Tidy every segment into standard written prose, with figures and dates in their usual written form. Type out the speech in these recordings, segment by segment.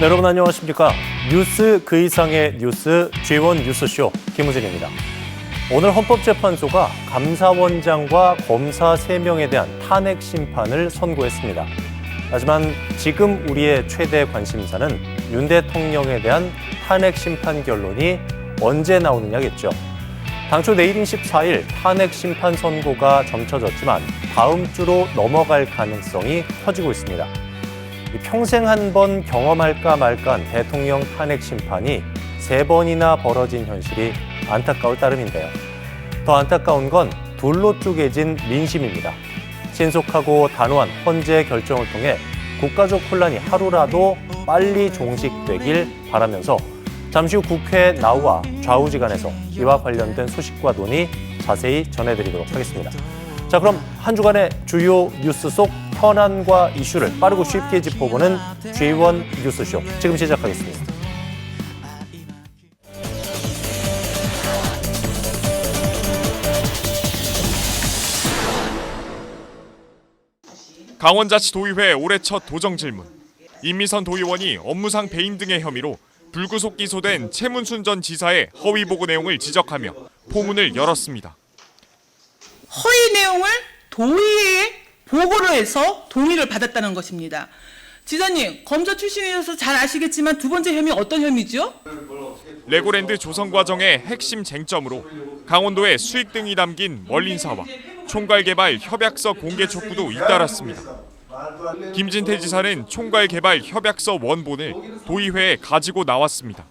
네, 여러분 안녕하십니까. 뉴스 그 이상의 뉴스 G1 뉴스쇼 김우진입니다. 오늘 헌법재판소가 감사원장과 검사 3명에 대한 탄핵 심판을 선고했습니다. 하지만 지금 우리의 최대 관심사는 윤 대통령에 대한 탄핵 심판 결론이 언제 나오느냐겠죠. 당초 내일인 14일 탄핵 심판 선고가 점쳐졌지만 다음 주로 넘어갈 가능성이 커지고 있습니다. 평생 한 번 경험할까 말까한 대통령 탄핵 심판이 3번이나 벌어진 현실이 안타까울 따름인데요. 더 안타까운 건 둘로 쪼개진 민심입니다. 신속하고 단호한 헌재 결정을 통해 국가적 혼란이 하루라도 빨리 종식되길 바라면서 잠시 후 국회 나우와 좌우지간에서 이와 관련된 소식과 논의 자세히 전해드리도록 하겠습니다. 자, 그럼 한 주간의 주요 뉴스 속 현안과 이슈를 빠르고 쉽게 짚어보는 G1 뉴스쇼 지금 시작하겠습니다. 강원자치도의회 올해 첫 도정 질문. 임미선 도의원이 업무상 배임 등의 혐의로 불구속 기소된 최문순 전 지사의 허위 보고 내용을 지적하며 포문을 열었습니다. 허위 내용을 도의회에 보고를 해서 동의를 받았다는 것입니다. 지사님, 검사 출신이셔서 잘 아시겠지만 두 번째 혐의 어떤 혐의죠? 레고랜드 조성 과정의 핵심 쟁점으로 강원도의 수익 등이 담긴 멀린사와 총괄개발 협약서 공개 촉구도 잇따랐습니다. 김진태 지사는 총괄개발 협약서 원본을 도의회에 가지고 나왔습니다.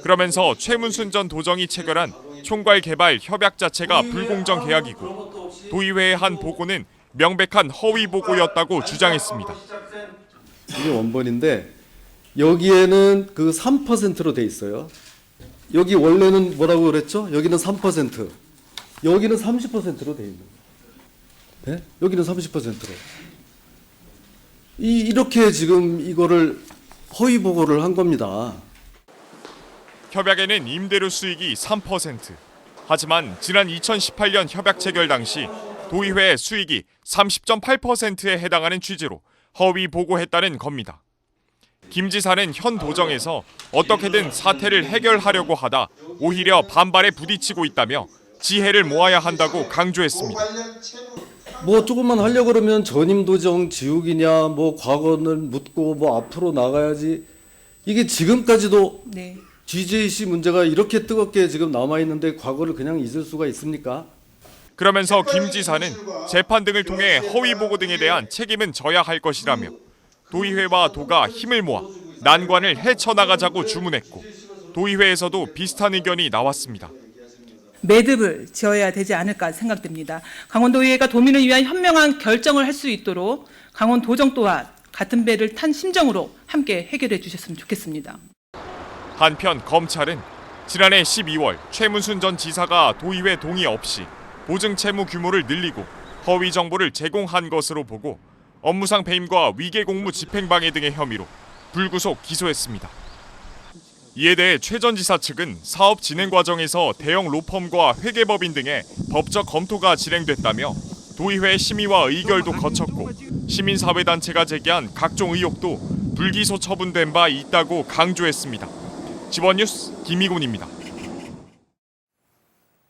그러면서 최문순 전 도정이 체결한 총괄개발 협약 자체가 불공정 계약이고 도의회의 한 보고는 명백한 허위 보고였다고 주장했습니다. 이게 원본인데 여기에는 그 3%로 돼 있어요. 여기 원래는 뭐라고 그랬죠? 여기는 3%, 여기는 30%로 돼 있는 거예요. 네? 여기는 30%로. 이렇게 지금 이거를 허위 보고를 한 겁니다. 협약에는 임대료 수익이 3%. 하지만 지난 2018년 협약 체결 당시 도의회 수익이 30.8%에 해당하는 취지로 허위 보고했다는 겁니다. 김 지사는 현 도정에서 어떻게든 사태를 해결하려고 하다 오히려 반발에 부딪히고 있다며 지혜를 모아야 한다고 강조했습니다. 뭐 조금만 하려고 그러면 전임 도정 지우기냐, 뭐 과거는 묻고 뭐 앞으로 나가야지. 이게 지금까지도 네. GJC 문제가 이렇게 뜨겁게 지금 남아 있는데 과거를 그냥 잊을 수가 있습니까? 그러면서 김 지사는 재판 등을 통해 허위 보고 등에 대한 책임은 져야 할 것이라며 도의회와 도가 힘을 모아 난관을 헤쳐나가자고 주문했고 도의회에서도 비슷한 의견이 나왔습니다. 매듭을 지어야 되지 않을까 생각됩니다. 강원도의회가 도민을 위한 현명한 결정을 할 수 있도록 강원도정 또한 같은 배를 탄 심정으로 함께 해결해 주셨으면 좋겠습니다. 한편 검찰은 지난해 12월 최문순 전 지사가 도의회 동의 없이 보증 채무 규모를 늘리고 허위 정보를 제공한 것으로 보고 업무상 배임과 위계 공무 집행방해 등의 혐의로 불구속 기소했습니다. 이에 대해 최 전 지사 측은 사업 진행 과정에서 대형 로펌과 회계법인 등의 법적 검토가 진행됐다며 도의회 심의와 의결도 거쳤고 시민사회단체가 제기한 각종 의혹도 불기소 처분된 바 있다고 강조했습니다. G1 뉴스 김희곤입니다.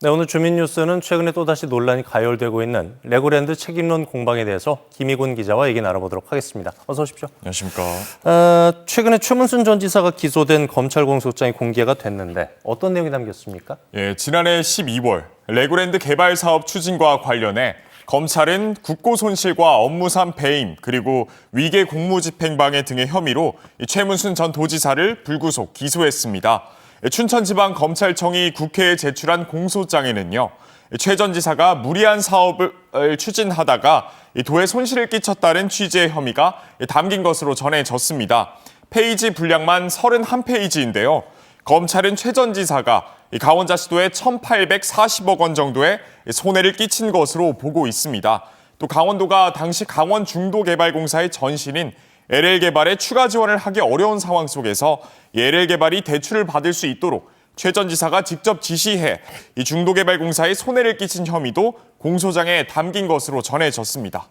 네, 오늘 주민 뉴스는 최근에 또다시 논란이 가열되고 있는 레고랜드 책임론 공방에 대해서 김희곤 기자와 얘기 나눠보도록 하겠습니다. 어서 오십시오. 안녕하십니까. 최근에 최문순 전 지사가 기소된 검찰 공소장이 공개가 됐는데 어떤 내용이 담겼습니까? 예, 지난해 12월 레고랜드 개발 사업 추진과 관련해 검찰은 국고 손실과 업무상 배임 그리고 위계 공무집행방해 등의 혐의로 최문순 전 도지사를 불구속 기소했습니다. 춘천지방검찰청이 국회에 제출한 공소장에는요, 최 전 지사가 무리한 사업을 추진하다가 도에 손실을 끼쳤다는 취지의 혐의가 담긴 것으로 전해졌습니다. 페이지 분량만 31페이지인데요. 검찰은 최 전 지사가 강원자치도에 1,840억 원 정도의 손해를 끼친 것으로 보고 있습니다. 또 강원도가 당시 강원 중도개발공사의 전신인 LL개발에 추가 지원을 하기 어려운 상황 속에서 LL개발이 대출을 받을 수 있도록 최 전 지사가 직접 지시해 이 중도개발공사에 손해를 끼친 혐의도 공소장에 담긴 것으로 전해졌습니다.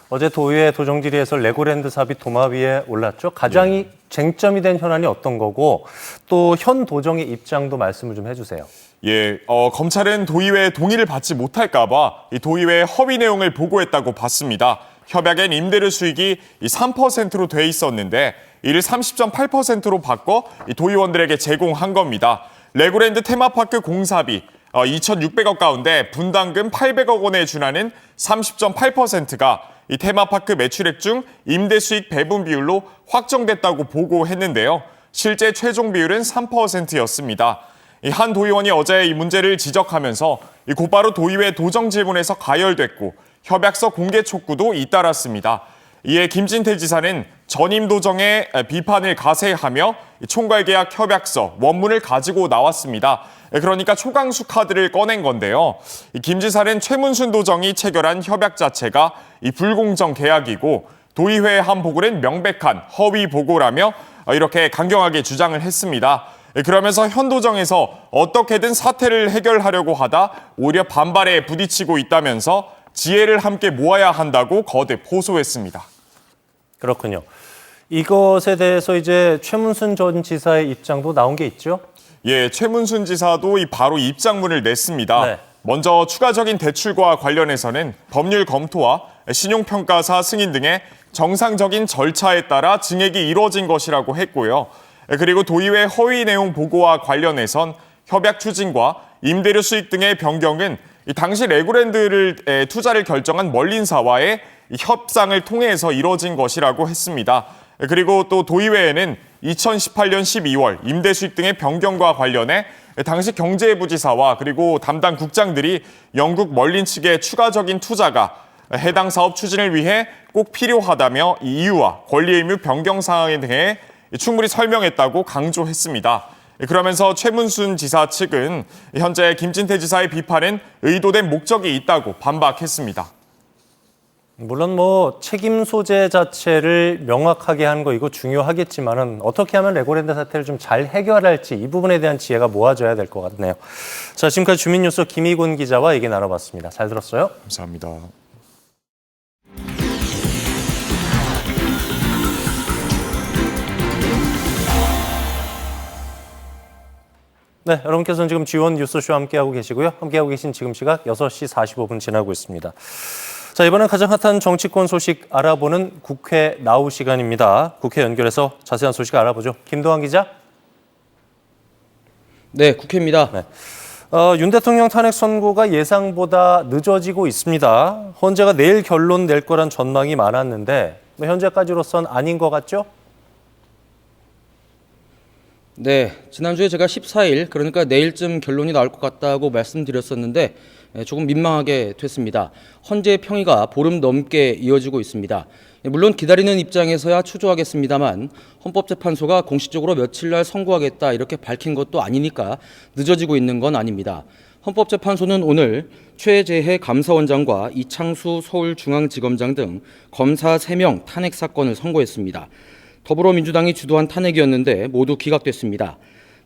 어제 도의회 도정질의에서 레고랜드 사업이 도마 위에 올랐죠. 가장 쟁점이 된 현안이 어떤 거고 또 현 도정의 입장도 말씀을 좀 해주세요. 예, 검찰은 도의회의 동의를 받지 못할까 봐 이 도의회의 허위 내용을 보고했다고 봤습니다. 협약엔 임대료 수익이 3%로 돼 있었는데 이를 30.8%로 바꿔 이 도의원들에게 제공한 겁니다. 레고랜드 테마파크 공사비 2,600억 가운데 분담금 800억 원에 준하는 30.8%가 이 테마파크 매출액 중 임대 수익 배분 비율로 확정됐다고 보고했는데요. 실제 최종 비율은 3%였습니다. 한 도의원이 어제 이 문제를 지적하면서 곧바로 도의회 도정 질문에서 가열됐고 협약서 공개 촉구도 잇따랐습니다. 이에 김진태 지사는 전임 도정의 비판을 가세하며 총괄계약 협약서 원문을 가지고 나왔습니다. 그러니까 초강수 카드를 꺼낸 건데요. 김 지사는 최문순 도정이 체결한 협약 자체가 불공정 계약이고 도의회의 한 보고는 명백한 허위 보고라며 이렇게 강경하게 주장을 했습니다. 그러면서 현 도정에서 어떻게든 사태를 해결하려고 하다 오히려 반발에 부딪히고 있다면서 지혜를 함께 모아야 한다고 거듭 호소했습니다. 그렇군요. 이것에 대해서 이제 최문순 전 지사의 입장도 나온 게 있죠? 예, 최문순 지사도 바로 입장문을 냈습니다. 네. 먼저 추가적인 대출과 관련해서는 법률 검토와 신용평가사 승인 등의 정상적인 절차에 따라 증액이 이루어진 것이라고 했고요. 그리고 도의회 허위 내용 보고와 관련해선 협약 추진과 임대료 수익 등의 변경은 당시 레고랜드를 투자를 결정한 멀린사와의 협상을 통해서 이뤄진 것이라고 했습니다. 그리고 또 도의회에는 2018년 12월 임대 수익 등의 변경과 관련해 당시 경제부지사와 그리고 담당 국장들이 영국 멀린 측의 추가적인 투자가 해당 사업 추진을 위해 꼭 필요하다며 이 이유와 권리 의무 변경 사항에 대해 충분히 설명했다고 강조했습니다. 그러면서 최문순 지사 측은 현재 김진태 지사의 비판은 의도된 목적이 있다고 반박했습니다. 물론 책임 소재 자체를 명확하게 하는 거 이거 중요하겠지만은 어떻게 하면 레고랜드 사태를 좀 잘 해결할지 이 부분에 대한 지혜가 모아져야 될 것 같네요. 자, 지금까지 주민뉴스 김희곤 기자와 얘기 나눠봤습니다. 잘 들었어요? 감사합니다. 네, 여러분께서는 지금 G1 뉴스쇼와 함께하고 계시고요. 함께하고 계신 지금 시각 6시 45분 지나고 있습니다. 자, 이번엔 가장 핫한 정치권 소식 알아보는 국회 나우 시간입니다. 국회 연결해서 자세한 소식 알아보죠. 김도환 기자. 네, 국회입니다. 네. 윤 대통령 탄핵 선고가 예상보다 늦어지고 있습니다. 헌재가 내일 결론 낼 거란 전망이 많았는데 현재까지로선 아닌 것 같죠? 네, 지난주에 제가 14일, 그러니까 내일쯤 결론이 나올 것 같다고 말씀드렸었는데 조금 민망하게 됐습니다. 헌재의 평의가 보름 넘게 이어지고 있습니다. 물론 기다리는 입장에서야 추조하겠습니다만 헌법재판소가 공식적으로 며칠 날 선고하겠다 이렇게 밝힌 것도 아니니까 늦어지고 있는 건 아닙니다. 헌법재판소는 오늘 최재해 감사원장과 이창수 서울중앙지검장 등 검사 3명 탄핵 사건을 선고했습니다. 더불어민주당이 주도한 탄핵이었는데 모두 기각됐습니다.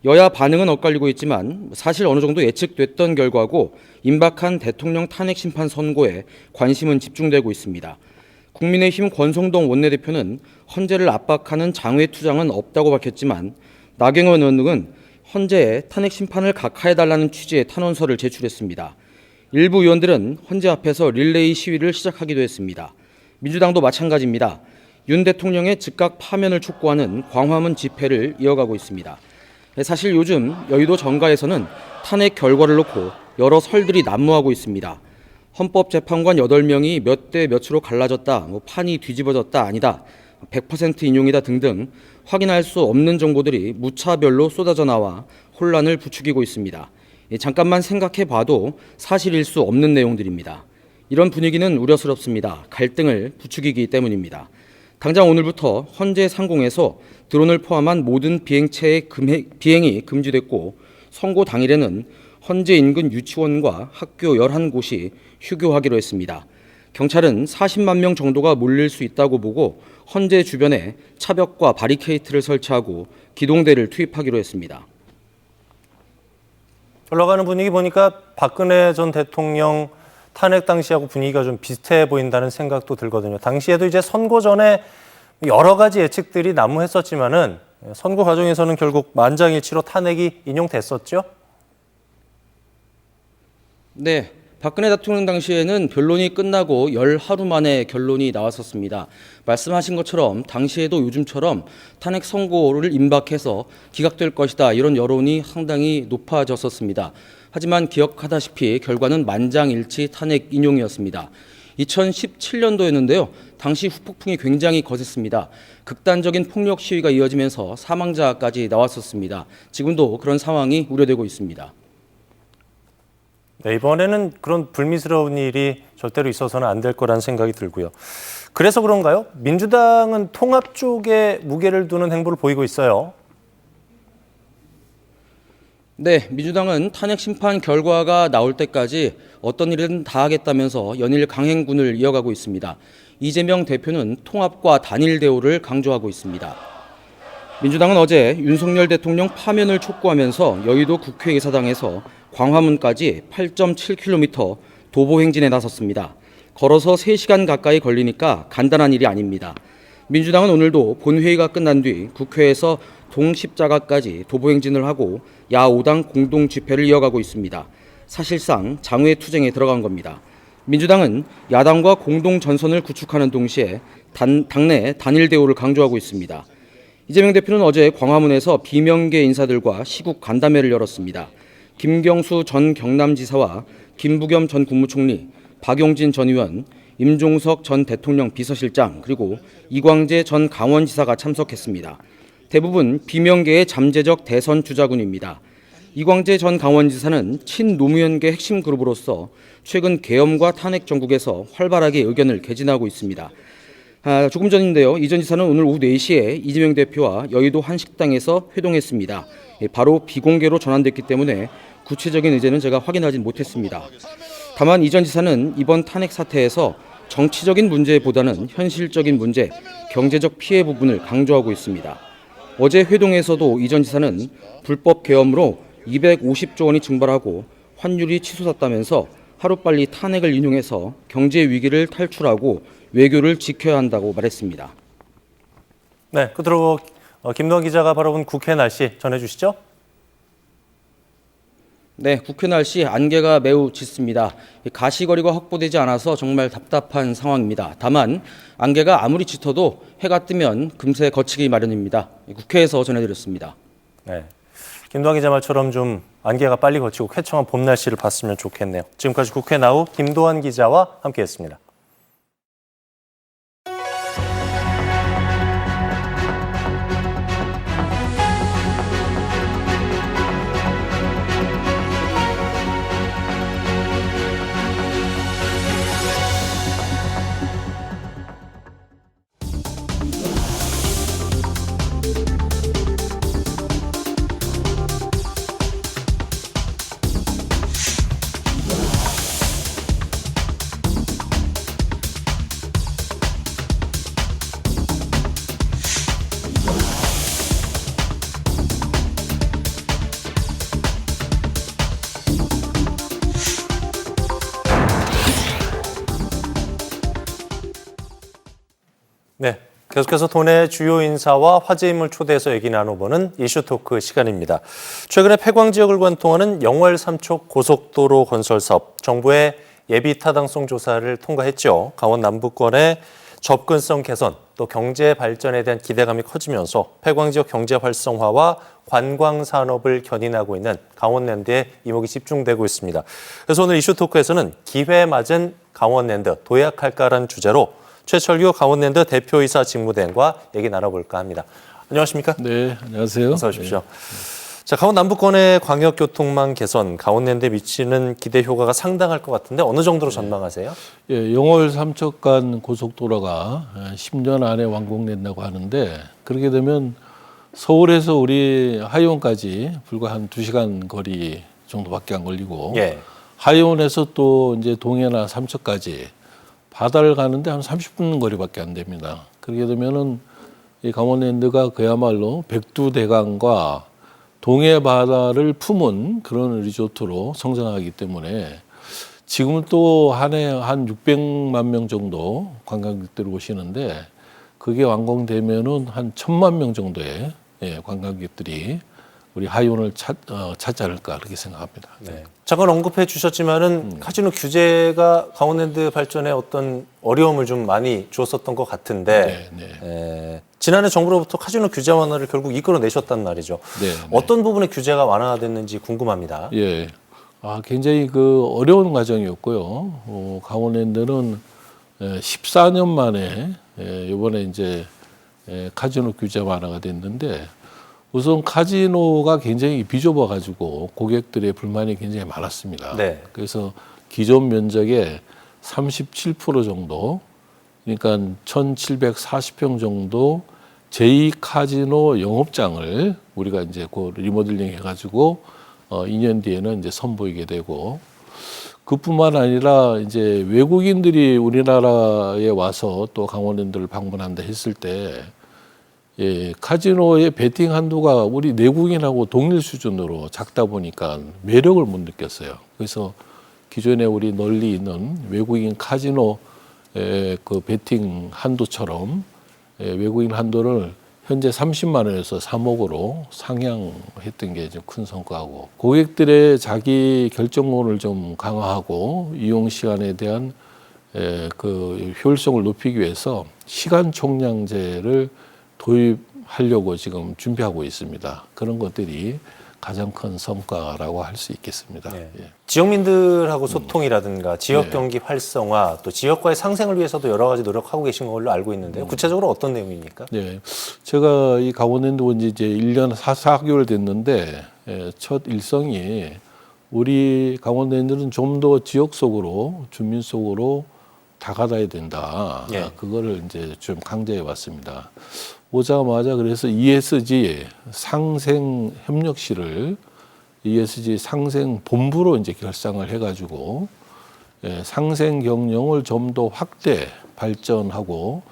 여야 반응은 엇갈리고 있지만 사실 어느 정도 예측됐던 결과고 임박한 대통령 탄핵 심판 선고에 관심은 집중되고 있습니다. 국민의힘 권성동 원내대표는 헌재를 압박하는 장외 투쟁은 없다고 밝혔지만 나경원 의원은 헌재에 탄핵 심판을 각하해달라는 취지의 탄원서를 제출했습니다. 일부 의원들은 헌재 앞에서 릴레이 시위를 시작하기도 했습니다. 민주당도 마찬가지입니다. 윤 대통령의 즉각 파면을 촉구하는 광화문 집회를 이어가고 있습니다. 사실 요즘 여의도 정가에서는 탄핵 결과를 놓고 여러 설들이 난무하고 있습니다. 헌법재판관 8명이 몇 대 몇으로 갈라졌다, 판이 뒤집어졌다 아니다, 100% 인용이다 등등 확인할 수 없는 정보들이 무차별로 쏟아져 나와 혼란을 부추기고 있습니다. 잠깐만 생각해 봐도 사실일 수 없는 내용들입니다. 이런 분위기는 우려스럽습니다. 갈등을 부추기기 때문입니다. 당장 오늘부터 헌재 상공에서 드론을 포함한 모든 비행체의 비행이 금지됐고 선고 당일에는 헌재 인근 유치원과 학교 11곳이 휴교하기로 했습니다. 경찰은 40만 명 정도가 몰릴 수 있다고 보고 헌재 주변에 차벽과 바리케이트를 설치하고 기동대를 투입하기로 했습니다. 흘러가는 분위기 보니까 박근혜 전 대통령 탄핵 당시하고 분위기가 좀 비슷해 보인다는 생각도 들거든요. 당시에도 이제 선고 전에 여러 가지 예측들이 난무했었지만은 선거 과정에서는 결국 만장일치로 탄핵이 인용됐었죠. 네, 박근혜 대통령 당시에는 변론이 끝나고 열 하루 만에 결론이 나왔었습니다. 말씀하신 것처럼 당시에도 요즘처럼 탄핵 선고를 임박해서 기각될 것이다 이런 여론이 상당히 높아졌었습니다. 하지만 기억하다시피 결과는 만장일치 탄핵 인용이었습니다. 2017년도였는데요. 당시 후폭풍이 굉장히 거셌습니다. 극단적인 폭력 시위가 이어지면서 사망자까지 나왔었습니다. 지금도 그런 상황이 우려되고 있습니다. 네, 이번에는 그런 불미스러운 일이 절대로 있어서는 안 될 거라는 생각이 들고요. 그래서 그런가요? 민주당은 통합 쪽에 무게를 두는 행보를 보이고 있어요. 네, 민주당은 탄핵 심판 결과가 나올 때까지 어떤 일이든 다 하겠다면서 연일 강행군을 이어가고 있습니다. 이재명 대표는 통합과 단일 대우를 강조하고 있습니다. 민주당은 어제 윤석열 대통령 파면을 촉구하면서 여의도 국회의사당에서 광화문까지 8.7km 도보 행진에 나섰습니다. 걸어서 3시간 가까이 걸리니까 간단한 일이 아닙니다. 민주당은 오늘도 본회의가 끝난 뒤 국회에서 동십자가까지 도보 행진을 하고 야5당 공동 집회를 이어가고 있습니다. 사실상 장외 투쟁에 들어간 겁니다. 민주당은 야당과 공동 전선을 구축하는 동시에 당내 단일 대우를 강조하고 있습니다. 이재명 대표는 어제 광화문에서 비명계 인사들과 시국 간담회를 열었습니다. 김경수 전 경남지사와 김부겸 전 국무총리, 박용진 전 의원, 임종석 전 대통령 비서실장 그리고 이광재 전 강원지사가 참석했습니다. 대부분 비명계의 잠재적 대선 주자군입니다. 이광재 전 강원지사는 친노무현계 핵심 그룹으로서 최근 계엄과 탄핵 정국에서 활발하게 의견을 개진하고 있습니다. 조금 전인데요. 이 전 지사는 오늘 오후 4시에 이재명 대표와 여의도 한 식당에서 회동했습니다. 바로 비공개로 전환됐기 때문에 구체적인 의제는 제가 확인하지 못했습니다. 다만 이 전 지사는 이번 탄핵 사태에서 정치적인 문제보다는 현실적인 문제, 경제적 피해 부분을 강조하고 있습니다. 어제 회동에서도 이 전 지사는 불법 계엄으로 250조 원이 증발하고 환율이 치솟았다면서 하루빨리 탄핵을 인용해서 경제 위기를 탈출하고 외교를 지켜야 한다고 말했습니다. 네, 끝으로 김동완 기자가 바라본 국회 날씨 전해주시죠. 네, 국회 날씨 안개가 매우 짙습니다. 가시거리가 확보되지 않아서 정말 답답한 상황입니다. 다만 안개가 아무리 짙어도 해가 뜨면 금세 거치기 마련입니다. 국회에서 전해드렸습니다. 네, 김동완 기자 말처럼 좀 안개가 빨리 거치고 쾌청한 봄 날씨를 봤으면 좋겠네요. 지금까지 국회 나우 김동완 기자와 함께했습니다. 네, 계속해서 도내 주요 인사와 화제 인물 초대해서 얘기 나눠보는 이슈토크 시간입니다. 최근에 폐광 지역을 관통하는 영월 삼척 고속도로 건설 사업, 정부의 예비 타당성 조사를 통과했죠. 강원 남부권의 접근성 개선, 또 경제 발전에 대한 기대감이 커지면서 폐광 지역 경제 활성화와 관광 산업을 견인하고 있는 강원랜드에 이목이 집중되고 있습니다. 그래서 오늘 이슈토크에서는 기회 맞은 강원랜드 도약할까라는 주제로 최철규 강원랜드 대표이사 직무대행과 얘기 나눠볼까 합니다. 안녕하십니까? 네, 안녕하세요. 어서 오십시오. 자, 강원 남부권의 광역교통망 개선, 강원랜드에 미치는 기대 효과가 상당할 것 같은데 어느 정도로 전망하세요? 예, 영월 삼척 간 고속도로가 10년 안에 완공된다고 하는데 그렇게 되면 서울에서 우리 하이원까지 불과 한 2시간 거리 정도밖에 안 걸리고 예. 하이원에서 또 이제 동해나 삼척까지 바다를 가는데 한 30분 거리밖에 안 됩니다. 그렇게 되면은 이 강원랜드가 그야말로 백두대간과 동해 바다를 품은 그런 리조트로 성장하기 때문에 지금은 또 한 해 한 600만 명 정도 관광객들이 오시는데 그게 완공되면은 한 1,000만 명 정도의 관광객들이 우리 하이온을 찾지 않을까 그렇게 생각합니다. 네. 잠깐 언급해 주셨지만은 카지노 규제가 강원랜드 발전에 어떤 어려움을 좀 많이 주었었던 것 같은데 지난해 정부로부터 카지노 규제 완화를 결국 이끌어내셨단 말이죠. 어떤 부분의 규제가 완화됐는지 궁금합니다. 예, 굉장히 그 어려운 과정이었고요. 강원랜드는 14년 만에 이번에 이제 카지노 규제 완화가 됐는데. 우선 카지노가 굉장히 비좁아가지고 고객들의 불만이 굉장히 많았습니다. 네. 그래서 기존 면적의 37% 정도, 그러니까 1,740평 정도 제2카지노 영업장을 우리가 이제 그 리모델링 해가지고 2년 뒤에는 이제 선보이게 되고, 그뿐만 아니라 이제 외국인들이 우리나라에 와서 또 강원랜드를 방문한다 했을 때. 카지노의 베팅 한도가 우리 내국인하고 동일 수준으로 작다 보니까 매력을 못 느꼈어요. 그래서 기존에 우리 널리 있는 외국인 카지노 그 베팅 한도처럼 외국인 한도를 현재 30만 원에서 3억으로 상향했던 게 좀 큰 성과고, 고객들의 자기 결정권을 좀 강화하고 이용 시간에 대한 그 효율성을 높이기 위해서 시간 총량제를 도입하려고 지금 준비하고 있습니다. 그런 것들이 가장 큰 성과라고 할 수 있겠습니다. 네. 지역민들하고 소통이라든가 지역 경기 활성화, 또 지역과의 상생을 위해서도 여러 가지 노력하고 계신 걸로 알고 있는데요. 구체적으로 어떤 내용입니까? 네, 제가 이 강원랜드 온 지 이제 1년 4개월 됐는데 첫 일성이 우리 강원랜드는 좀 더 지역 속으로, 주민 속으로 다가가야 된다. 그거를 이제 좀 강조해 왔습니다. 오자마자 그래서 ESG 상생 협력실을 ESG 상생 본부로 이제 결상을 해가지고 상생 경영을 좀 더 확대 발전하고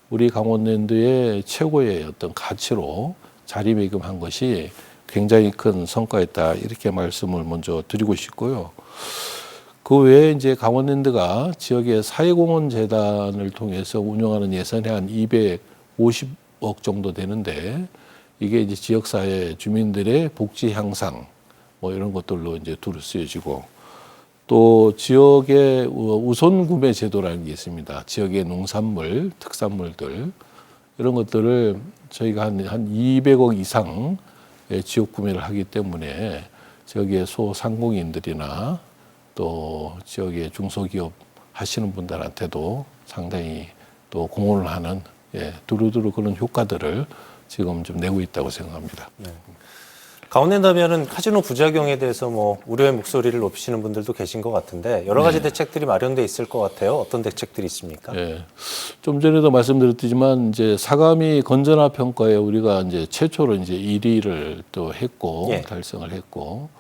우리 강원랜드의 최고의 어떤 가치로 자리매김한 것이 굉장히 큰 성과였다, 이렇게 말씀을 먼저 드리고 싶고요. 그 외에 이제 강원랜드가 지역의 사회공헌 재단을 통해서 운영하는 예산이 한 250억 정도 되는데, 이게 이제 지역사회 주민들의 복지 향상 뭐 이런 것들로 이제 두루 쓰여지고, 또 지역의 우선 구매 제도라는 게 있습니다. 지역의 농산물, 특산물들 이런 것들을 저희가 한 200억 이상 지역 구매를 하기 때문에 지역의 소상공인들이나 또 지역의 중소기업 하시는 분들한테도 상당히 또 공헌을 하는 두루두루 그런 효과들을 지금 좀 내고 있다고 생각합니다. 네. 강원랜드 하면은 카지노 부작용에 대해서 뭐 우려의 목소리를 높이시는 분들도 계신 것 같은데 여러 가지 대책들이 마련돼 있을 것 같아요. 어떤 대책들이 있습니까? 좀 전에도 말씀드렸지만 이제 사가미 건전화 평가에 우리가 이제 최초로 이제 1위를 또 했고 달성을 했고,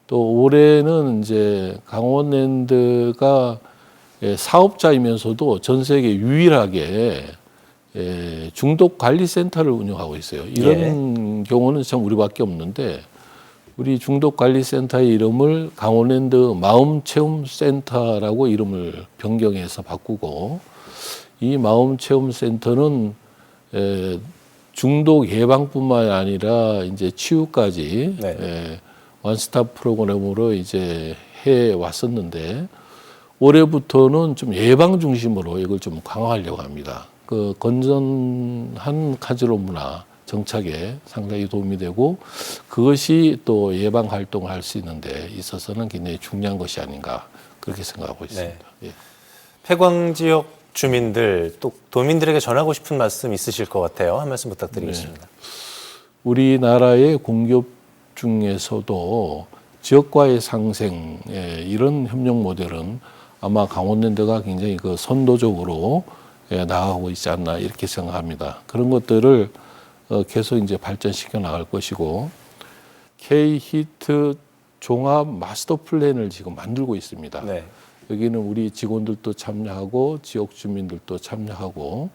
또 올해는 이제 강원랜드가 사업자이면서도 전 세계 유일하게 중독관리센터를 운영하고 있어요. 이런 경우는 참 우리밖에 없는데, 우리 중독관리센터의 이름을 강원랜드 마음체험센터라고 이름을 변경해서 바꾸고, 이 마음체험센터는 중독 예방뿐만 아니라 이제 치유까지 원스톱 프로그램으로 이제 해 왔었는데, 올해부터는 좀 예방 중심으로 이걸 좀 강화하려고 합니다. 그 건전한 카지노 문화 정착에 상당히 도움이 되고, 그것이 또 예방 활동을 할 수 있는 데 있어서는 굉장히 중요한 것이 아닌가 그렇게 생각하고 있습니다. 폐광 지역 주민들 또 도민들에게 전하고 싶은 말씀 있으실 것 같아요. 한 말씀 부탁드리겠습니다. 우리나라의 공기업 중에서도 지역과의 상생 이런 협력 모델은 아마 강원랜드가 굉장히 그 선도적으로 나아가고 있지 않나 이렇게 생각합니다. 그런 것들을 계속 이제 발전시켜 나갈 것이고, K-히트 종합 마스터 플랜을 지금 만들고 있습니다. 여기는 우리 직원들도 참여하고 지역 주민들도 참여하고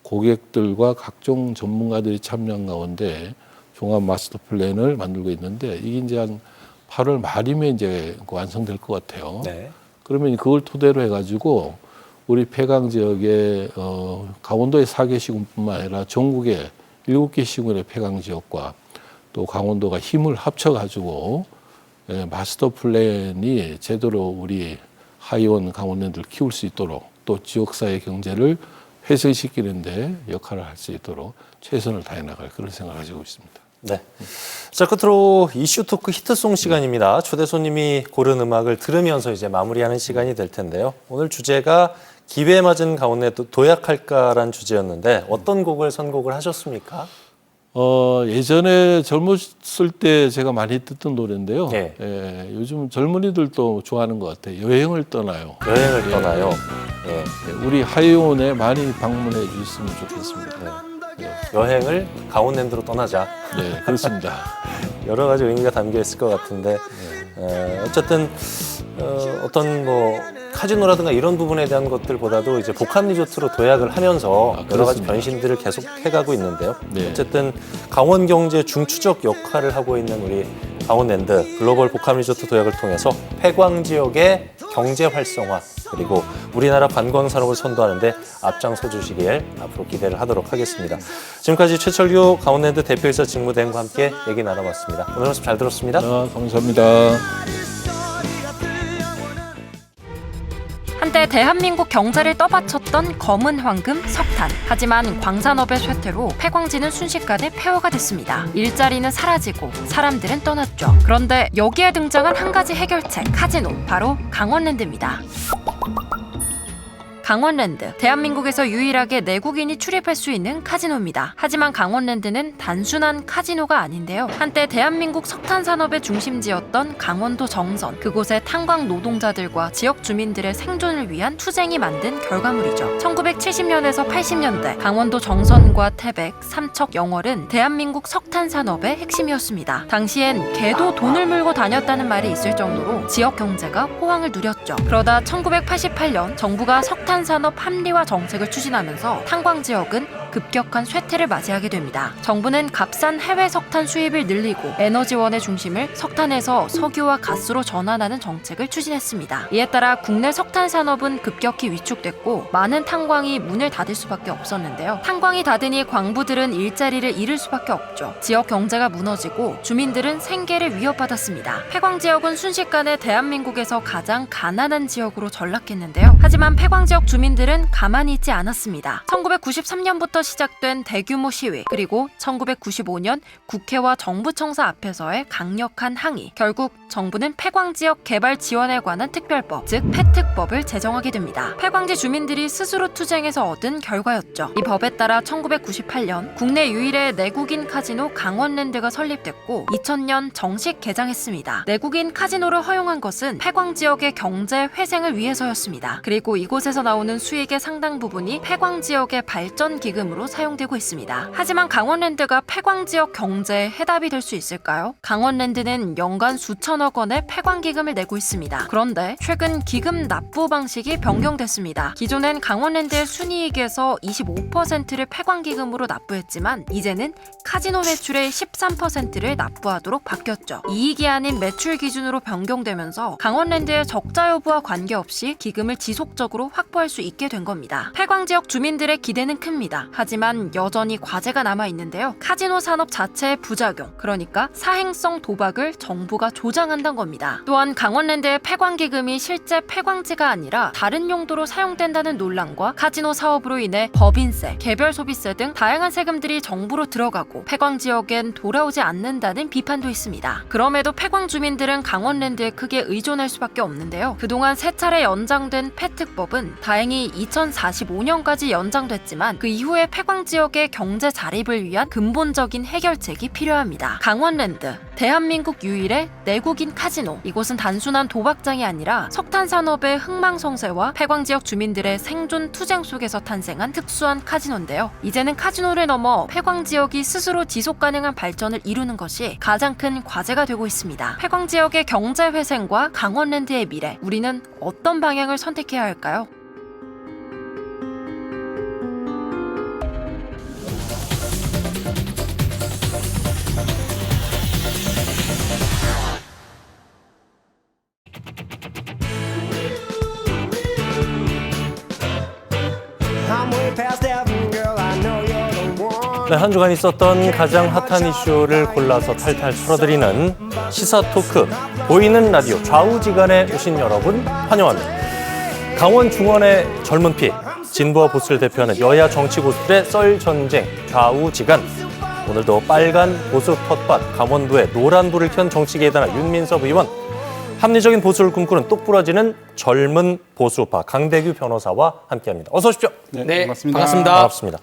고객들과 각종 전문가들이 참여한 가운데 종합 마스터 플랜을 만들고 있는데, 이게 이제 한 8월 말이면 이제 완성될 것 같아요. 그러면 그걸 토대로 해가지고 우리 폐광 지역에 강원도의 4개 시군뿐만 아니라 전국의 7개 시군의 폐광 지역과 또 강원도가 힘을 합쳐가지고 마스터 플랜이 제대로 우리 하이원 강원랜드를 키울 수 있도록 또 지역사회 경제를 회생시키는데 역할을 할 수 있도록 최선을 다해 나갈 그런 생각을 가지고 있습니다. 네. 자, 끝으로 이슈 토크 히트송 시간입니다. 초대 손님이 고른 음악을 들으면서 이제 마무리하는 시간이 될 텐데요. 오늘 주제가 기회 맞은 강원랜드 도약할까라는 주제였는데 어떤 곡을 선곡을 하셨습니까? 예전에 젊었을 때 제가 많이 듣던 노래인데요. 네. 요즘 젊은이들도 좋아하는 것 같아요. 여행을 떠나요. 여행을 떠나요. 예. 우리 하이온에 많이 방문해 주셨으면 좋겠습니다. 여행을 강원랜드로 떠나자. 네, 그렇습니다. 여러 가지 의미가 담겨 있을 것 같은데 어쨌든 어떤 뭐 카지노라든가 이런 부분에 대한 것들보다도 이제 복합 리조트로 도약을 하면서 여러 가지 그렇습니다. 변신들을 계속 해가고 있는데요. 네. 어쨌든 강원 경제 중추적 역할을 하고 있는 우리 강원랜드 글로벌 복합 리조트 도약을 통해서 폐광 지역의 경제 활성화 그리고 우리나라 관광 산업을 선도하는데 앞장서 주시길 앞으로 기대를 하도록 하겠습니다. 지금까지 최철규 강원랜드 대표이사 직무대행과 함께 얘기 나눠봤습니다. 오늘 말씀 잘 들었습니다. 감사합니다. 한때 대한민국 경제를 떠받쳤던 검은 황금, 석탄. 하지만 광산업의 쇠퇴로 폐광지는 순식간에 폐허가 됐습니다. 일자리는 사라지고 사람들은 떠났죠. 그런데 여기에 등장한 한 가지 해결책, 카지노. 바로 강원랜드입니다. 강원랜드, 대한민국에서 유일하게 내국인이 출입할 수 있는 카지노입니다. 하지만 강원랜드는 단순한 카지노가 아닌데요. 한때 대한민국 석탄 산업의 중심지였던 강원도 정선, 그곳의 탄광 노동자들과 지역 주민들의 생존을 위한 투쟁이 만든 결과물이죠. 1970년에서 80년대 강원도 정선과 태백, 삼척, 영월은 대한민국 석탄 산업의 핵심이었습니다. 당시엔 개도 돈을 물고 다녔다는 말이 있을 정도로 지역 경제가 호황을 누렸죠. 그러다 1988년 정부가 석탄 산업 합리화 정책을 추진하면서 탄광 지역은 급격한 쇠퇴를 맞이하게 됩니다. 정부는 값싼 해외 석탄 수입을 늘리고 에너지원의 중심을 석탄에서 석유와 가스로 전환하는 정책을 추진했습니다. 이에 따라 국내 석탄 산업은 급격히 위축됐고 많은 탄광이 문을 닫을 수밖에 없었는데요. 탄광이 닫으니 광부들은 일자리를 잃을 수밖에 없죠. 지역 경제가 무너지고 주민들은 생계를 위협받았습니다. 폐광 지역은 순식간에 대한민국에서 가장 가난한 지역으로 전락했는데요. 하지만 폐광 지역 주민들은 가만히 있지 않았습니다. 1993년부터 시작된 대규모 시위, 그리고 1995년 국회와 정부 청사 앞에서의 강력한 항의. 결국 정부는 폐광지역 개발 지원에 관한 특별법, 즉 폐특법을 제정하게 됩니다. 폐광지 주민들이 스스로 투쟁해서 얻은 결과였죠. 이 법에 따라 1998년 국내 유일의 내국인 카지노 강원랜드가 설립됐고 2000년 정식 개장했습니다. 내국인 카지노를 허용한 것은 폐광지역의 경제 회생을 위해서였습니다. 그리고 이곳에서 나오는 수익의 상당 부분이 폐광지역의 발전 기금으로 사용되고 있습니다. 하지만 강원랜드가 폐광지역 경제의 해답이 될 수 있을까요? 강원랜드는 연간 수천억 원의 폐광기금을 내고 있습니다. 그런데 최근 기금 납부 방식이 변경됐습니다. 기존엔 강원랜드의 순이익에서 25%를 폐광기금으로 납부했지만 이제는 카지노 매출의 13%를 납부하도록 바뀌었죠. 이익이 아닌 매출 기준으로 변경되면서 강원랜드의 적자 여부와 관계없이 기금을 지속적으로 확보할 수 있게 된 겁니다. 폐광지역 주민들의 기대는 큽니다. 하지만 여전히 과제가 남아있는데요. 카지노 산업 자체의 부작용, 그러니까 사행성 도박을 정부가 조장한다는 겁니다. 또한 강원랜드의 폐광기금이 실제 폐광지가 아니라 다른 용도로 사용된다는 논란과 카지노 사업으로 인해 법인세, 개별소비세 등 다양한 세금들이 정부로 들어가고 폐광지역엔 돌아오지 않는다는 비판도 있습니다. 그럼에도 폐광 주민들은 강원랜드에 크게 의존할 수밖에 없는데요. 그동안 3차례 연장된 폐특법은 다행히 2045년까지 연장됐지만 그 이후에 폐광지역의 경제 자립을 위한 근본적인 해결책이 필요합니다. 강원랜드, 대한민국 유일의 내국인 카지노. 이곳은 단순한 도박장이 아니라 석탄 산업의 흥망성쇠와 폐광지역 주민들의 생존 투쟁 속에서 탄생한 특수한 카지노인데요. 이제는 카지노를 넘어 폐광지역이 스스로 지속 가능한 발전을 이루는 것이 가장 큰 과제가 되고 있습니다. 폐광지역의 경제 회생과 강원랜드의 미래, 우리는 어떤 방향을 선택해야 할까요? 네, 한 주간 있었던 가장 핫한 이슈를 골라서 탈탈 털어드리는 시사 토크 보이는 라디오 좌우지간에 오신 여러분 환영합니다. 강원 중원의 젊은 피, 진보와 보수를 대표하는 여야 정치 고수들의 썰 전쟁 좌우지간. 오늘도 빨간 보수 텃밭 강원도의 노란 불을 켠 정치계에 대한 윤민석 의원, 합리적인 보수를 꿈꾸는 똑 부러지는 젊은 보수파 강대규 변호사와 함께합니다. 어서 오십시오. 네, 반갑습니다. 반갑습니다.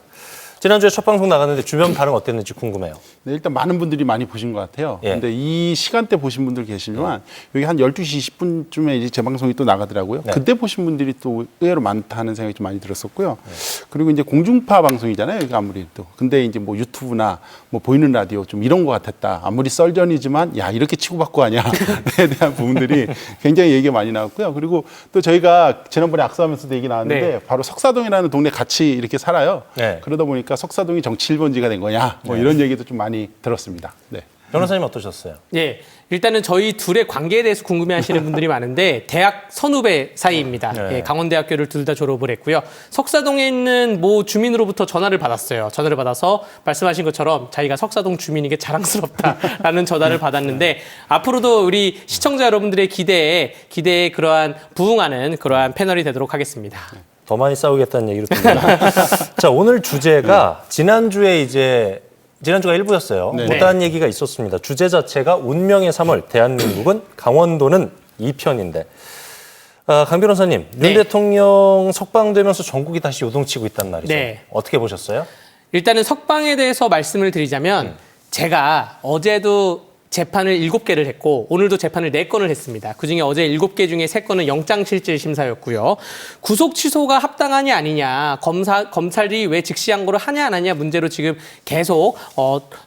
지난주에 첫 방송 나갔는데 주변 반응 어땠는지 궁금해요. 네, 일단 많은 분들이 많이 보신 것 같아요. 예. 근데 이 시간대 보신 분들 계시지만 여기 한 12시 20분쯤에 이제 재방송이 또 나가더라고요. 네. 그때 보신 분들이 또 의외로 많다는 생각이 좀 많이 들었었고요. 그리고 이제 공중파 방송이잖아요. 여기 아무리 또. 근데 이제 뭐 유튜브나 뭐 보이는 라디오 좀 이런 것 같았다. 아무리 썰전이지만 야, 이렇게 치고받고 하냐에 대한 부분들이 굉장히 얘기가 많이 나왔고요. 그리고 또 저희가 지난번에 악수하면서도 얘기 나왔는데 바로 석사동이라는 동네 같이 이렇게 살아요. 네. 그러다 보니까 석사동이 정치 1번지가 된 거냐 뭐 이런 얘기도 좀 많이 들었습니다. 네. 변호사님 어떠셨어요? 예, 일단은 저희 둘의 관계에 대해서 궁금해하시는 분들이 많은데 대학 선후배 사이입니다. 네. 예, 강원대학교를 둘 다 졸업을 했고요. 석사동에 있는 모 주민으로부터 전화를 받았어요. 전화를 받아서 말씀하신 것처럼 자기가 석사동 주민이게 자랑스럽다라는 전화를 받았는데 앞으로도 우리 시청자 여러분들의 기대에 그러한 부응하는 그러한 패널이 되도록 하겠습니다. 더 많이 싸우겠다는 얘기로 들립니다. 자, 오늘 주제가 지난주가 1부였어요. 네. 못다한 얘기가 있었습니다. 주제 자체가 운명의 3월, 대한민국은 강원도는 2편인데. 강 변호사님, 네. 윤 대통령 석방되면서 전국이 다시 요동치고 있단 말이죠. 네. 어떻게 보셨어요? 일단은 석방에 대해서 말씀을 드리자면 제가 어제도 재판을 7개를 했고 오늘도 재판을 4건을 했습니다. 그중에 어제 7개 중에 3건은 영장실질 심사였고요. 구속 취소가 합당하냐 아니냐, 검찰이 왜 즉시항고를 하냐 안 하냐 문제로 지금 계속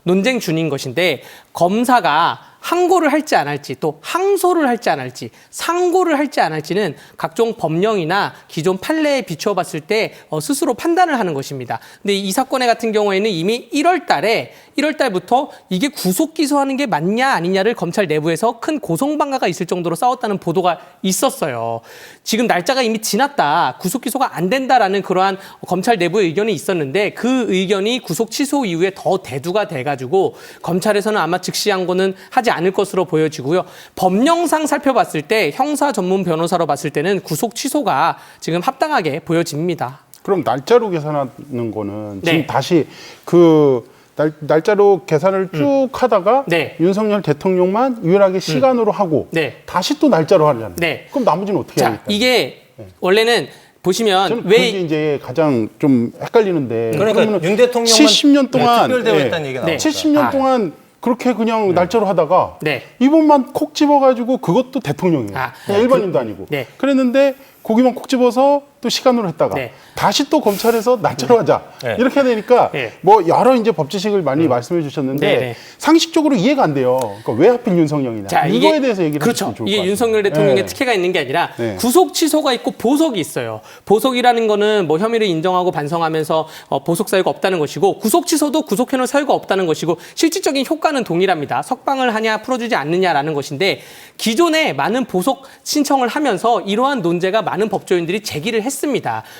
논쟁 중인 것인데 검사가 항고를 할지 안 할지 또 항소를 할지 안 할지 상고를 할지 안 할지는 각종 법령이나 기존 판례에 비추어 봤을 때 스스로 판단을 하는 것입니다. 근데 이 사건의 같은 경우에는 이미 1월 달부터 이게 구속 기소하는 게 맞냐 아니냐를 검찰 내부에서 큰 고성방가가 있을 정도로 싸웠다는 보도가 있었어요. 지금 날짜가 이미 지났다. 구속 기소가 안 된다라는 그러한 검찰 내부의 의견이 있었는데 그 의견이 구속 취소 이후에 더 대두가 돼가지고 검찰에서는 아마 즉시항고는 하지 않을 것으로 보여지고요. 법령상 살펴봤을 때 형사 전문 변호사로 봤을 때는 구속 취소가 지금 합당하게 보여집니다. 그럼 날짜로 계산하는 거는 네. 지금 다시 그 날짜로 계산을 쭉 하다가 네. 윤석열 대통령만 유일하게 시간으로 하고 네. 다시 또 날짜로 하잖아요. 네. 그럼 나머지는 어떻게 자, 하겠다? 이게 원래는 보시면 저는 왜 그게 이제 가장 좀 헷갈리는데 그러니까 그러면은 윤 대통령만 70년 동안 특별대우했다는 얘기가 나옵니다. 70년 동안 그렇게 그냥 날짜로 하다가 네. 이번만 콕 집어가지고 그것도 대통령이에요. 그냥 일반인도 아니고. 네. 그랬는데 거기만 콕 집어서 또 시간으로 했다가 네. 다시 또 검찰에서 날짜로 하자. 네. 이렇게 되니까 네. 뭐 여러 이제 법 지식을 많이 말씀해 주셨는데 네, 네. 상식적으로 이해가 안 돼요. 그러니까 왜 하필 윤석열이냐. 자, 이거에 대해서 얘기를 그렇죠. 해주시면 좋을 것 이게 같아요. 윤석열 대통령의 네. 특혜가 있는 게 아니라 네. 구속 취소가 있고 보석이 있어요. 보석이라는 거는 뭐 혐의를 인정하고 반성하면서 보석 사유가 없다는 것이고 구속 취소도 구속해놓을 사유가 없다는 것이고 실질적인 효과는 동일합니다. 석방을 하냐 풀어주지 않느냐라는 것인데 기존에 많은 보석 신청을 하면서 이러한 논제가 많은 법조인들이 제기를 했습니다.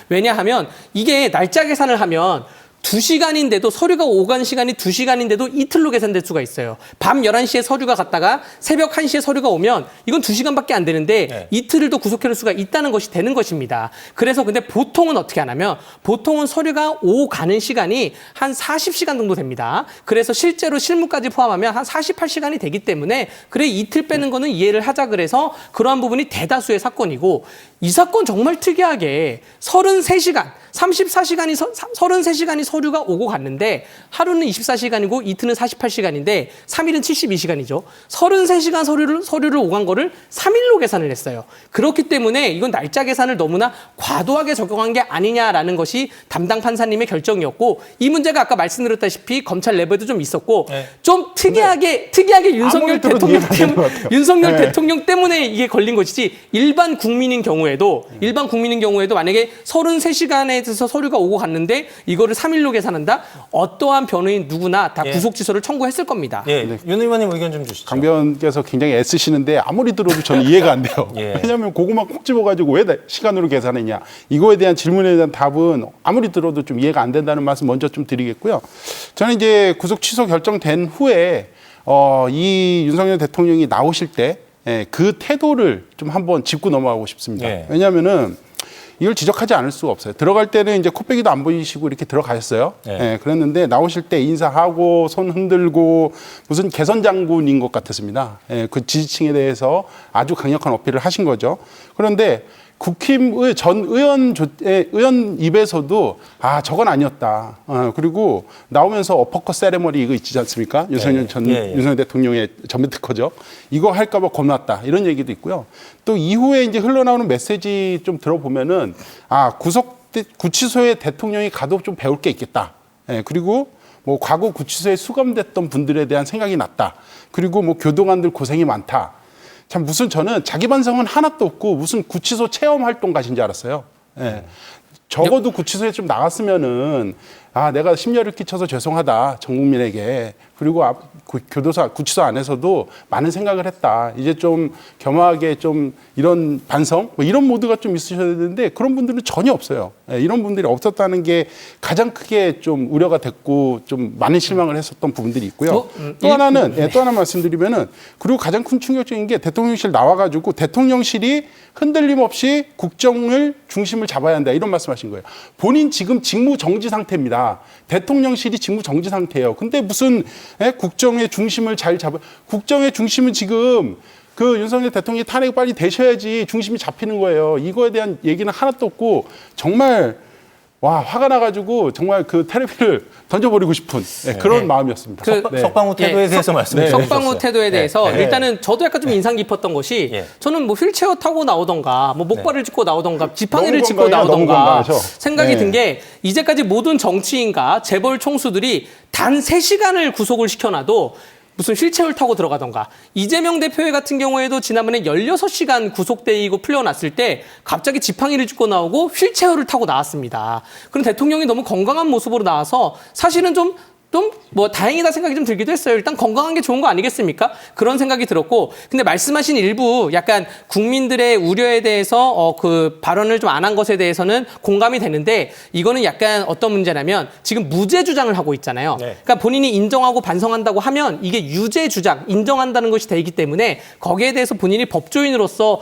왜냐하면 이게 날짜 계산을 하면 2시간인데도 서류가 오간 시간이 2시간인데도 이틀로 계산될 수가 있어요. 밤 11시에 서류가 갔다가 새벽 1시에 서류가 오면 이건 2시간밖에 안 되는데 네. 이틀을 더 구속해놓을 수가 있다는 것이 되는 것입니다. 그래서 근데 보통은 어떻게 하냐면 보통은 서류가 오가는 시간이 한 40시간 정도 됩니다. 그래서 실제로 실무까지 포함하면 한 48시간이 되기 때문에 그래 이틀 빼는 거는 이해를 하자 그래서 그러한 부분이 대다수의 사건이고 이 사건 정말 특이하게 33시간 33시간이 서류가 오고 갔는데 하루는 24시간이고 이틀은 48시간인데 3일은 72시간이죠. 33시간 서류를 오간 거를 3일로 계산을 했어요. 그렇기 때문에 이건 날짜 계산을 너무나 과도하게 적용한 게 아니냐라는 것이 담당 판사님의 결정이었고 이 문제가 아까 말씀드렸다시피 검찰 내부에도 좀 있었고 네. 좀 특이하게 윤석열 대통령 때문에 이게 걸린 것이지 일반 국민인 경우에도 만약에 33시간에 대해서 서류가 오고 갔는데 이거를 3일로 현실로 계산한다. 어떠한 변호인 누구나 다 예. 구속 취소를 청구했을 겁니다. 예, 윤 의원님 의견 좀 주시죠. 강 변호사께서 굉장히 애쓰시는데 아무리 들어도 저는 이해가 안 돼요. 예. 왜냐하면 그것만 콕 집어가지고 왜 시간으로 계산했냐. 이거에 대한 질문에 대한 답은 아무리 들어도 좀 이해가 안 된다는 말씀 먼저 좀 드리겠고요. 저는 이제 구속 취소 결정된 후에 이 윤석열 대통령이 나오실 때 그 태도를 좀 한번 짚고 넘어가고 싶습니다. 예. 왜냐하면은 이걸 지적하지 않을 수가 없어요. 들어갈 때는 이제 코빼기도 안 보이시고 이렇게 들어가셨어요. 네. 그랬는데 나오실 때 인사하고 손 흔들고 무슨 개선 장군인 것 같았습니다. 그 지지층에 대해서 아주 강력한 어필을 하신 거죠. 그런데 국힘의 전 의원 입에서도 저건 아니었다. 그리고 나오면서 어퍼컷 세레머니 이거 있지 않습니까? 윤석열 대통령의 전면 특허죠. 이거 할까봐 겁났다. 이런 얘기도 있고요. 또 이후에 이제 흘러나오는 메시지 좀 들어보면은 구치소에 대통령이 가도 좀 배울 게 있겠다. 그리고 뭐 과거 구치소에 수감됐던 분들에 대한 생각이 났다. 그리고 뭐 교도관들 고생이 많다. 참 무슨 저는 자기 반성은 하나도 없고 무슨 구치소 체험 활동 가신 줄 알았어요. 적어도 구치소에 좀 나갔으면은 내가 심려를 끼쳐서 죄송하다 전 국민에게. 그리고 구치소 안에서도 많은 생각을 했다. 이제 좀 겸허하게 좀 이런 반성 뭐 이런 모드가 좀 있으셔야 되는데 그런 분들은 전혀 없어요. 이런 분들이 없었다는 게 가장 크게 좀 우려가 됐고 좀 많은 실망을 했었던 부분들이 있고요. 또 하나 말씀드리면은 그리고 가장 큰 충격적인 게 대통령실 나와가지고 대통령실이 흔들림 없이 국정을 중심을 잡아야 한다 이런 말씀하신 거예요. 본인 지금 직무 정지 상태입니다. 대통령실이 직무 정지 상태예요. 근데 무슨 국정의 중심을 잘 잡아 국정의 중심은 지금 그 윤석열 대통령이 탄핵이 빨리 되셔야지 중심이 잡히는 거예요. 이거에 대한 얘기는 하나도 없고 정말 화가 나가지고 정말 그 테레비를 던져버리고 싶은 그런 마음이었습니다. 석방호 태도에 대해서 말씀해 주셨어요. 석방호 태도에 대해서 일단은 저도 약간 좀 인상 깊었던 것이 저는 뭐 휠체어 타고 나오던가 뭐 목발을 짚고 나오던가 지팡이를 짚고 나오던가 생각이 든 게 이제까지 모든 정치인과 재벌 총수들이 단 3시간을 구속을 시켜놔도 무슨 휠체어를 타고 들어가던가 이재명 대표회 같은 경우에도 지난번에 16시간 구속되고 풀려났을 때 갑자기 지팡이를 짚고 나오고 휠체어를 타고 나왔습니다. 그럼 대통령이 너무 건강한 모습으로 나와서 사실은 좀 뭐 다행이다 생각이 좀 들기도 했어요. 일단 건강한 게 좋은 거 아니겠습니까? 그런 생각이 들었고, 근데 말씀하신 일부 약간 국민들의 우려에 대해서 그 발언을 좀 안 한 것에 대해서는 공감이 되는데 이거는 약간 어떤 문제냐면 지금 무죄 주장을 하고 있잖아요. 그러니까 본인이 인정하고 반성한다고 하면 이게 유죄 주장, 인정한다는 것이 되기 때문에 거기에 대해서 본인이 법조인으로서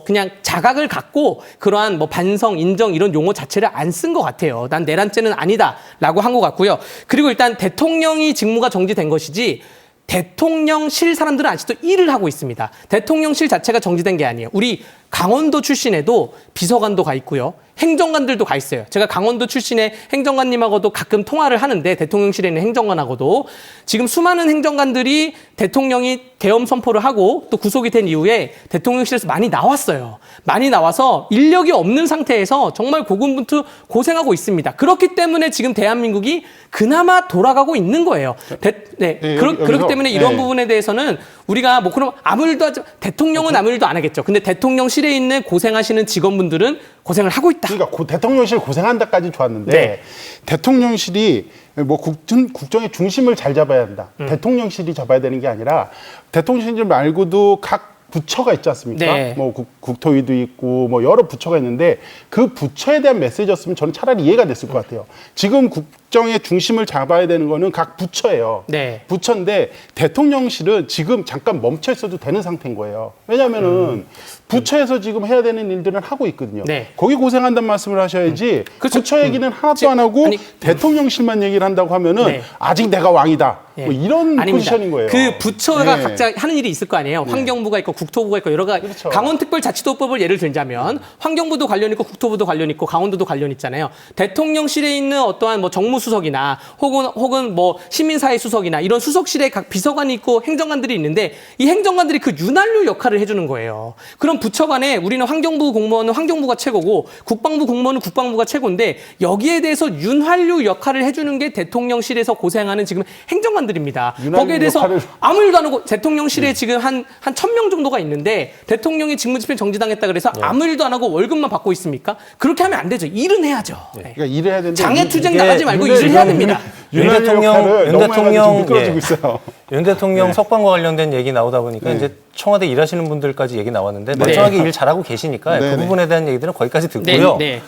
그냥 자각을 갖고 그러한 뭐 반성, 인정 이런 용어 자체를 안 쓴 것 같아요. 난 내란죄는 아니다라고 한 것 같고요. 그리고 일단 대통령이 직무가 정지된 것이지 대통령실 사람들은 아직도 일을 하고 있습니다. 대통령실 자체가 정지된 게 아니에요. 우리 강원도 출신에도 비서관도 가 있고요. 행정관들도 가 있어요. 제가 강원도 출신의 행정관님하고도 가끔 통화를 하는데 대통령실에 있는 행정관하고도 지금 수많은 행정관들이 대통령이 계엄 선포를 하고 또 구속이 된 이후에 대통령실에서 많이 나왔어요. 많이 나와서 인력이 없는 상태에서 정말 고군분투 고생하고 있습니다. 그렇기 때문에 지금 대한민국이 그나마 돌아가고 있는 거예요. 그렇기 때문에 이런 부분에 대해서는 우리가 뭐 그럼 아무 일도 하지 대통령은 아무 일도 안 하겠죠. 근데 대통령실에 있는 고생하시는 직원분들은 고생을 하고 있다. 그러니까 대통령실 고생한다까지는 좋았는데 대통령실이 뭐 국정의 중심을 잘 잡아야 한다. 대통령실이 잡아야 되는 게 아니라 대통령실 말고도 각 부처가 있지 않습니까? 뭐 국토위도 있고 뭐 여러 부처가 있는데 그 부처에 대한 메시지였으면 저는 차라리 이해가 됐을 것 같아요. 지금 국정의 중심을 잡아야 되는 거는 각 부처예요. 부처인데 대통령실은 지금 잠깐 멈춰 있어도 되는 상태인 거예요. 왜냐하면은 부처에서 지금 해야 되는 일들은 하고 있거든요. 거기 고생한다는 말씀을 하셔야지 부처 얘기는 하나도 안 하고 대통령실만 얘기를 한다고 하면은 아직 내가 왕이다. 뭐 이런 포지션인 거예요. 그 부처가 각자 하는 일이 있을 거 아니에요. 환경부가 있고 국토부가 있고 여러 가지. 강원특별자치도법을 예를 들자면 환경부도 관련 있고 국토부도 관련 있고 강원도도 관련 있잖아요. 대통령실에 있는 어떠한 뭐 정무수석이나 혹은 뭐 시민사회 수석이나 이런 수석실에 각 비서관이 있고 행정관들이 있는데 이 행정관들이 그 윤활유 역할을 해주는 거예요. 그럼 부처 간에 우리는 환경부 공무원은 환경부가 최고고 국방부 공무원은 국방부가 최고인데 여기에 대해서 윤활유 역할을 해주는 게 대통령실에서 고생하는 지금 행정관들입니다. 거기에 대해서 아무 일도 안 하고 대통령실에 지금 한 1,000명 정도가 있는데 대통령이 직무집행 정지당했다 그래서 아무 일도 안 하고 월급만 받고 있습니까? 그렇게 하면 안 되죠. 일은 해야죠. 그러니까 일을 해야 되는데 장애투쟁 나가지 말고 일을 해야 됩니다. 윤 윤석열 대통령, 역할을 윤 너무 해가지고 대통령, 미끄러지고 예. 있어요. 윤 대통령 석방과 관련된 얘기 나오다 보니까 네. 이제 청와대 일하시는 분들까지 얘기 나왔는데 네. 멀쩡하게 일 잘하고 계시니까 네, 그 네. 부분에 대한 얘기들은 거기까지 네, 듣고요. 네.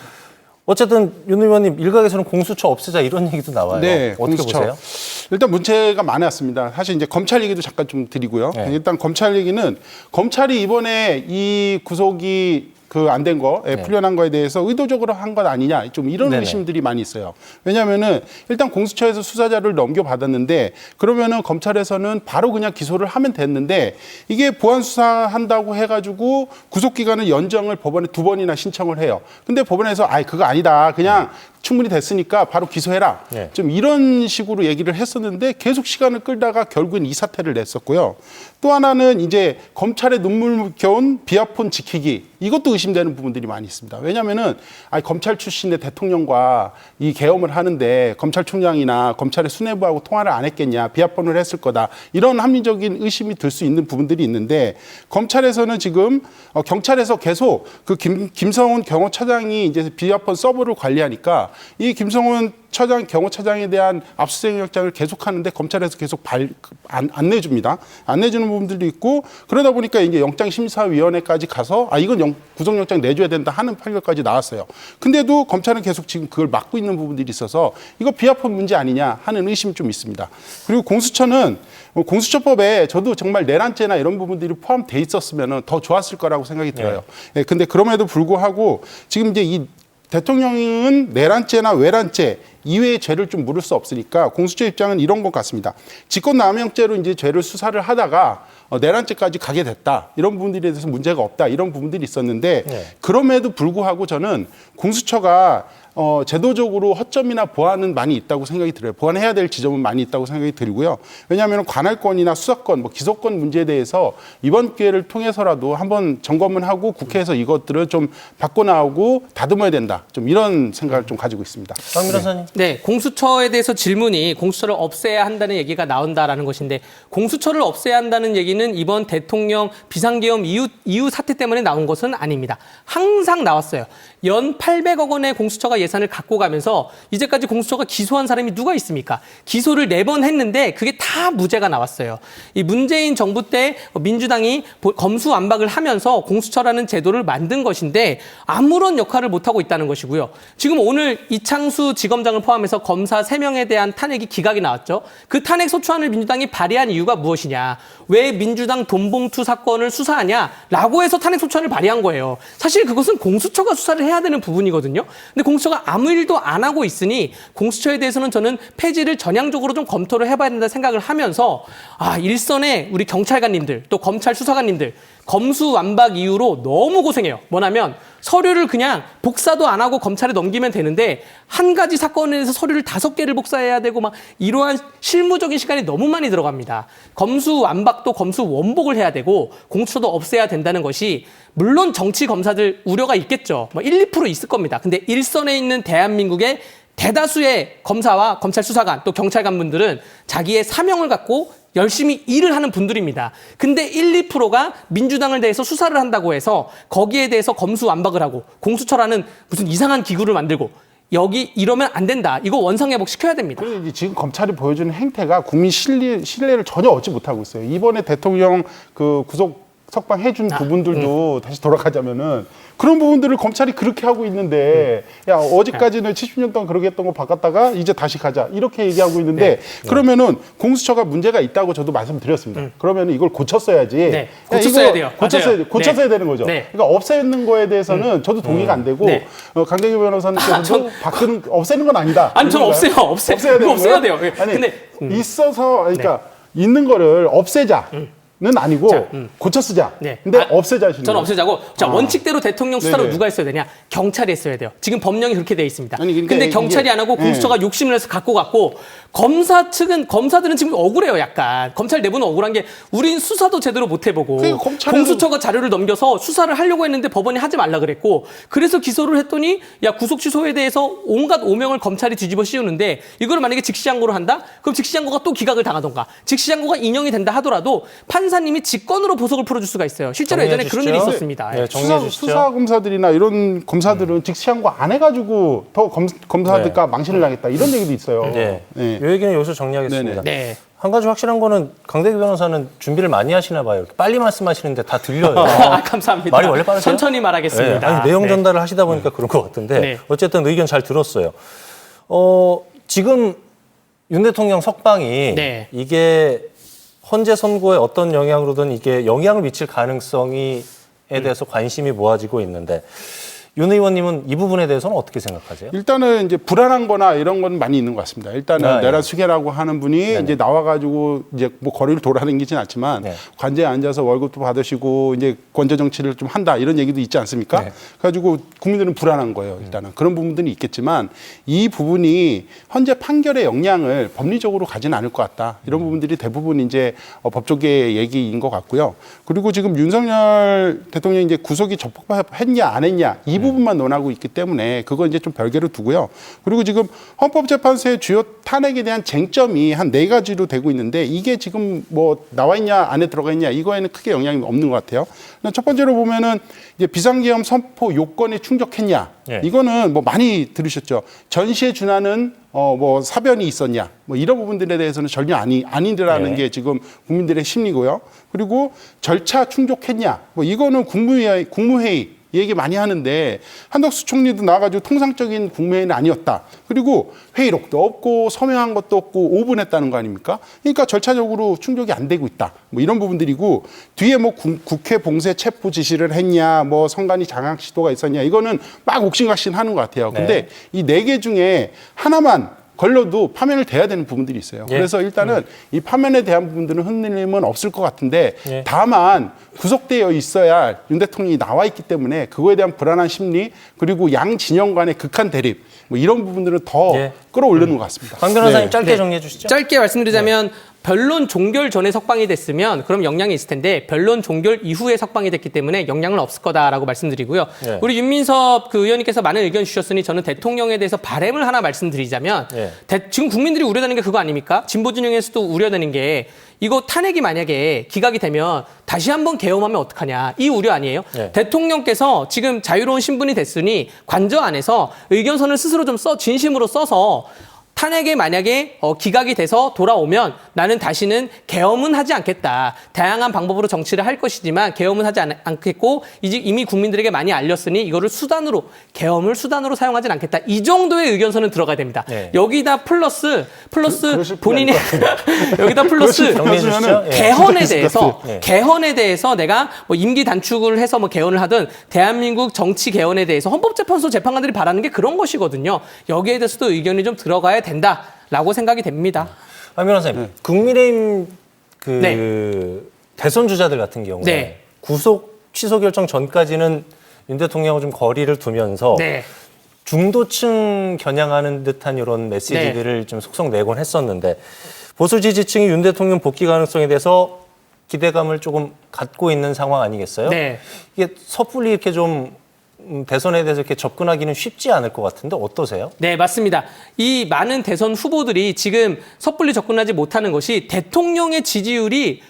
어쨌든 윤 의원님 일각에서는 공수처 없애자 이런 얘기도 나와요. 네, 어떻게 공수처. 보세요? 일단 문제가 많았습니다. 사실 이제 검찰 얘기도 잠깐 좀 드리고요. 네. 일단 검찰 얘기는 검찰이 이번에 이 구속이 안 된 거, 풀려난 거에 대해서 의도적으로 한 것 아니냐, 좀 이런 네네. 의심들이 많이 있어요. 왜냐하면은 일단 공수처에서 수사자를 넘겨받았는데 그러면은 검찰에서는 바로 그냥 기소를 하면 됐는데 이게 보안 수사한다고 해가지고 구속 기간을 연장을 법원에 2번이나 신청을 해요. 근데 법원에서 그거 아니다, 그냥 충분히 됐으니까 바로 기소해라. 네. 좀 이런 식으로 얘기를 했었는데 계속 시간을 끌다가 결국엔 이 사태를 냈었고요. 또 하나는 이제 검찰의 눈물겨운 비아폰 지키기, 이것도 의심되는 부분들이 많이 있습니다. 왜냐하면은 검찰 출신의 대통령과 이 계엄을 하는데 검찰총장이나 검찰의 수뇌부하고 통화를 안 했겠냐, 비아폰을 했을 거다, 이런 합리적인 의심이 들 수 있는 부분들이 있는데 검찰에서는 지금 경찰에서 계속 그 김성훈 경호차장이 이제 비아폰 서버를 관리하니까 이 김성훈 경호차장에 대한 압수수색 영장을 계속하는데 검찰에서 계속 안 내줍니다. 안 내주는 부분들도 있고, 그러다 보니까 이제 영장심사위원회까지 가서 이건 구속영장 내줘야 된다 하는 판결까지 나왔어요. 근데도 검찰은 계속 지금 그걸 막고 있는 부분들이 있어서 이거 비아폰 문제 아니냐 하는 의심이 좀 있습니다. 그리고 공수처는 공수처법에 저도 정말 내란죄나 이런 부분들이 포함돼 있었으면 더 좋았을 거라고 생각이 들어요. 예, 근데 그럼에도 불구하고 지금 이제 이 대통령은 내란죄나 외란죄 이외의 죄를 좀 물을 수 없으니까 공수처 입장은 이런 것 같습니다. 직권남용죄로 이제 죄를 수사를 하다가 내란죄까지 가게 됐다, 이런 부분들에 대해서 문제가 없다, 이런 부분들이 있었는데 그럼에도 불구하고 저는 공수처가 제도적으로 허점이나 보완은 많이 있다고 생각이 들어요. 보완해야 될 지점은 많이 있다고 생각이 들고요. 왜냐하면 관할권이나 수사권, 기소권 문제에 대해서 이번 기회를 통해서라도 한번 점검을 하고 국회에서 이것들을 좀 바꿔나오고 다듬어야 된다, 좀 이런 생각을 좀 가지고 있습니다. 강 변호사님. 네, 공수처에 대해서 질문이 공수처를 없애야 한다는 얘기가 나온다라는 것인데, 공수처를 없애야 한다는 얘기는 이번 대통령 비상계엄 이후 사태 때문에 나온 것은 아닙니다. 항상 나왔어요. 연 800억 원의 공수처가 예산을 갖고 가면서 이제까지 공수처가 기소한 사람이 누가 있습니까? 기소를 4번 했는데 그게 다 무죄가 나왔어요. 이 문재인 정부 때 민주당이 검수완박을 하면서 공수처라는 제도를 만든 것인데 아무런 역할을 못하고 있다는 것이고요. 지금 오늘 이창수 지검장을 포함해서 검사 3명에 대한 탄핵이 기각이 나왔죠. 그 탄핵 소추안을 민주당이 발의한 이유가 무엇이냐? 왜 민주당 돈봉투 사건을 수사하냐라고 해서 탄핵 소추안을 발의한 거예요. 사실 그것은 공수처가 수사를 해야 되는 부분이거든요. 근데 공수처가 아무 일도 안 하고 있으니 공수처에 대해서는 저는 폐지를 전향적으로 좀 검토를 해봐야 된다 생각을 하면서 일선의 우리 경찰관님들 또 검찰 수사관님들 검수완박 이후로 너무 고생해요. 뭐냐면 서류를 그냥 복사도 안 하고 검찰에 넘기면 되는데 한 가지 사건에 대해서 서류를 5개를 복사해야 되고 막 이러한 실무적인 시간이 너무 많이 들어갑니다. 검수완박도 검수원복을 해야 되고 공수처도 없애야 된다는 것이 물론 정치 검사들 우려가 있겠죠. 1, 2% 있을 겁니다. 근데 일선에 있는 대한민국의 대다수의 검사와 검찰 수사관 또 경찰관분들은 자기의 사명을 갖고 열심히 일을 하는 분들입니다. 근데 1, 2%가 민주당을 대해서 수사를 한다고 해서 거기에 대해서 검수완박을 하고 공수처라는 무슨 이상한 기구를 만들고 여기 이러면 안 된다. 이거 원상회복 시켜야 됩니다. 그런데 지금 검찰이 보여주는 행태가 국민 신뢰를 전혀 얻지 못하고 있어요. 이번에 대통령 구속 석방해준 부분들도 다시 돌아가자면은 그런 부분들을 검찰이 그렇게 하고 있는데 야 어제까지는 70년 동안 그렇게 했던 거 바꿨다가 이제 다시 가자 이렇게 얘기하고 있는데 그러면은 공수처가 문제가 있다고 저도 말씀드렸습니다. 그러면은 이걸 고쳤어야지. 네, 고쳤어야 돼요. 고쳤어야 되는 거죠. 네. 그러니까 없애는 거에 대해서는 저도 동의가 안 되고 네. 강대규 변호사님께서도 없애는 건 아니다. 아니 저는 없애야 되는 없애야 돼요. 아니 근데 있어서 그러니까 있는 거를 없애자. 는 아니고 고쳐 쓰자. 네. 근데 없애자. 저는 없애자고. 자, 원칙대로 대통령 수사를 네네. 누가 했어야 되냐? 경찰이 했어야 돼요. 지금 법령이 그렇게 돼 있습니다. 아니, 그러니까 근데 경찰이 이게- 안 하고 공수처가 욕심을 내서 갖고 갔고 검사들은 지금 억울해요, 약간. 검찰 내부는 억울한 게 우린 수사도 제대로 못 해보고 그러니까 검찰에서- 공수처가 자료를 넘겨서 수사를 하려고 했는데 법원이 하지 말라 그랬고 그래서 기소를 했더니 야 구속 취소에 대해서 온갖 오명을 검찰이 뒤집어 씌우는데 이거를 만약에 직시항고로 한다? 그럼 직시항고가 또 기각을 당하던가 직시항고가 인용이 된다 하더라도 판사 판사님이 직권으로 보석을 풀어줄 수가 있어요. 실제로 정리해 예전에 그런 일이 주시죠. 있었습니다. 네, 정리해 주시죠. 수사 검사들이나 이런 검사들은 직시한거 안 해가지고 더 검사들과 망신을 당했다 이런 얘기도 있어요. 네. 네. 이 얘기는 여기서 정리하겠습니다. 네. 한 가지 확실한 거는 강대규 변호사는 준비를 많이 하시나 봐요. 이렇게 빨리 말씀하시는데 다 들려요. 아, 감사합니다. 말이 원래 빠르세요? 천천히 말하겠습니다. 네, 아니, 내용 네. 전달을 하시다 보니까 그런 것 같은데 네. 어쨌든 의견 잘 들었어요. 지금 윤 대통령 석방이 네. 이게 헌재 선고에 어떤 영향으로든 이게 영향을 미칠 가능성에 대해서 관심이 모아지고 있는데 윤 의원님은 이 부분에 대해서는 어떻게 생각하세요? 일단은 이제 불안한 거나 이런 건 많이 있는 것 같습니다. 일단은 예. 내란수계라고 하는 분이 이제 나와가지고 이제 뭐 거리를 돌아다니진 않지만 네. 관제에 앉아서 월급도 받으시고 이제 권제 정치를 좀 한다 이런 얘기도 있지 않습니까? 네. 그래가지고 국민들은 불안한 거예요. 일단은 그런 부분들이 있겠지만 이 부분이 헌재 판결의 영향을 법리적으로 가진 않을 것 같다. 이런 부분들이 대부분 이제 법조계의 얘기인 것 같고요. 그리고 지금 윤석열 대통령이 이제 구속이 적법했냐 안 했냐 이 부분만 논하고 있기 때문에 그건 이제 좀 별개로 두고요. 그리고 지금 헌법재판소의 주요 탄핵에 대한 쟁점이 한 4가지로 되고 있는데 이게 지금 뭐 나와 있냐 안에 들어가 있냐 이거에는 크게 영향이 없는 것 같아요. 첫 번째로 보면은 이제 비상계엄 선포 요건에 충족했냐 예. 이거는 뭐 많이 들으셨죠. 전시에 준하는 뭐 사변이 있었냐 뭐 이런 부분들에 대해서는 전혀 아니라는 예. 게 지금 국민들의 심리고요. 그리고 절차 충족했냐 뭐 이거는 국무회의 얘기 많이 하는데 한덕수 총리도 나와가지고 통상적인 국무회의는 아니었다. 그리고 회의록도 없고 서명한 것도 없고 오분했다는 거 아닙니까? 그러니까 절차적으로 충족이 안 되고 있다. 뭐 이런 부분들이고 뒤에 뭐 국회 봉쇄 체포 지시를 했냐, 뭐 선관위 장악 시도가 있었냐 이거는 막 옥신각신하는 것 같아요. 근데 이 4개 중에 하나만 걸러도 파면을 돼야 되는 부분들이 있어요. 예. 그래서 일단은 이 파면에 대한 부분들은 흔들림은 없을 것 같은데 예. 다만 구속되어 있어야 윤 대통령이 나와 있기 때문에 그거에 대한 불안한 심리 그리고 양 진영 간의 극한 대립 뭐 이런 부분들은 더 예. 끌어올리는 것 같습니다. 강 변호사님 네. 짧게 정리해 주시죠. 짧게 말씀드리자면 변론 종결 전에 석방이 됐으면 그럼 영향이 있을 텐데 변론 종결 이후에 석방이 됐기 때문에 영향은 없을 거다라고 말씀드리고요. 네. 우리 윤민섭 그 의원님께서 많은 의견 주셨으니 저는 대통령에 대해서 바람을 하나 말씀드리자면 네. 지금 국민들이 우려되는 게 그거 아닙니까? 진보 진영에서도 우려되는 게 이거 탄핵이 만약에 기각이 되면 다시 한번 계엄하면 어떡하냐 이 우려 아니에요? 네. 대통령께서 지금 자유로운 신분이 됐으니 관저 안에서 의견선을 스스로 좀 진심으로 써서 탄핵에 만약에 기각이 돼서 돌아오면 나는 다시는 계엄은 하지 않겠다. 다양한 방법으로 정치를 할 것이지만 계엄은 하지 않겠고 이미 국민들에게 많이 알렸으니 이거를 계엄을 수단으로 사용하진 않겠다. 이 정도의 의견서는 들어가야 됩니다. 네. 여기다 플러스 그러실 본인이 여기다 플러스 그러실 정리해 주시죠. 예. 개헌에 대해서 내가 뭐 임기 단축을 해서 뭐 개헌을 하든 대한민국 정치 개헌에 대해서 헌법재판소 재판관들이 바라는 게 그런 것이거든요. 여기에 대해서도 의견이 좀 들어가야 된다라고 생각이 됩니다. 강 변호사님, 국민의힘 네. 대선 주자들 같은 경우에 네. 구속 취소 결정 전까지는 윤 대통령하고 좀 거리를 두면서 네. 중도층 겨냥하는 듯한 이런 메시지들을 좀 속속 내곤 했었는데 보수 지지층이 윤 대통령 복귀 가능성에 대해서 기대감을 조금 갖고 있는 상황 아니겠어요? 네. 이게 섣불리 이렇게 좀 대선에 대해서 이렇게 접근하기는 쉽지 않을 것 같은데 어떠세요? 네, 맞습니다. 이 많은 대선 후보들이 지금 섣불리 접근하지 못하는 것이 대통령의 지지율이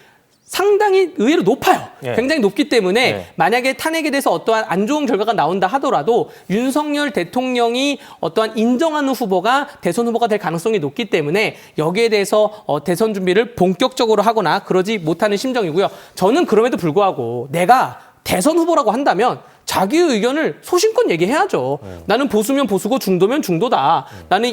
상당히 의외로 높아요. 예. 굉장히 높기 때문에 예. 만약에 탄핵에 대해서 어떠한 안 좋은 결과가 나온다 하더라도 윤석열 대통령이 어떠한 인정하는 후보가 대선 후보가 될 가능성이 높기 때문에 여기에 대해서 대선 준비를 본격적으로 하거나 그러지 못하는 심정이고요. 저는 그럼에도 불구하고 내가 대선 후보라고 한다면 자기의 의견을 소신껏 얘기해야죠. 나는 보수면 보수고 중도면 중도다. 나는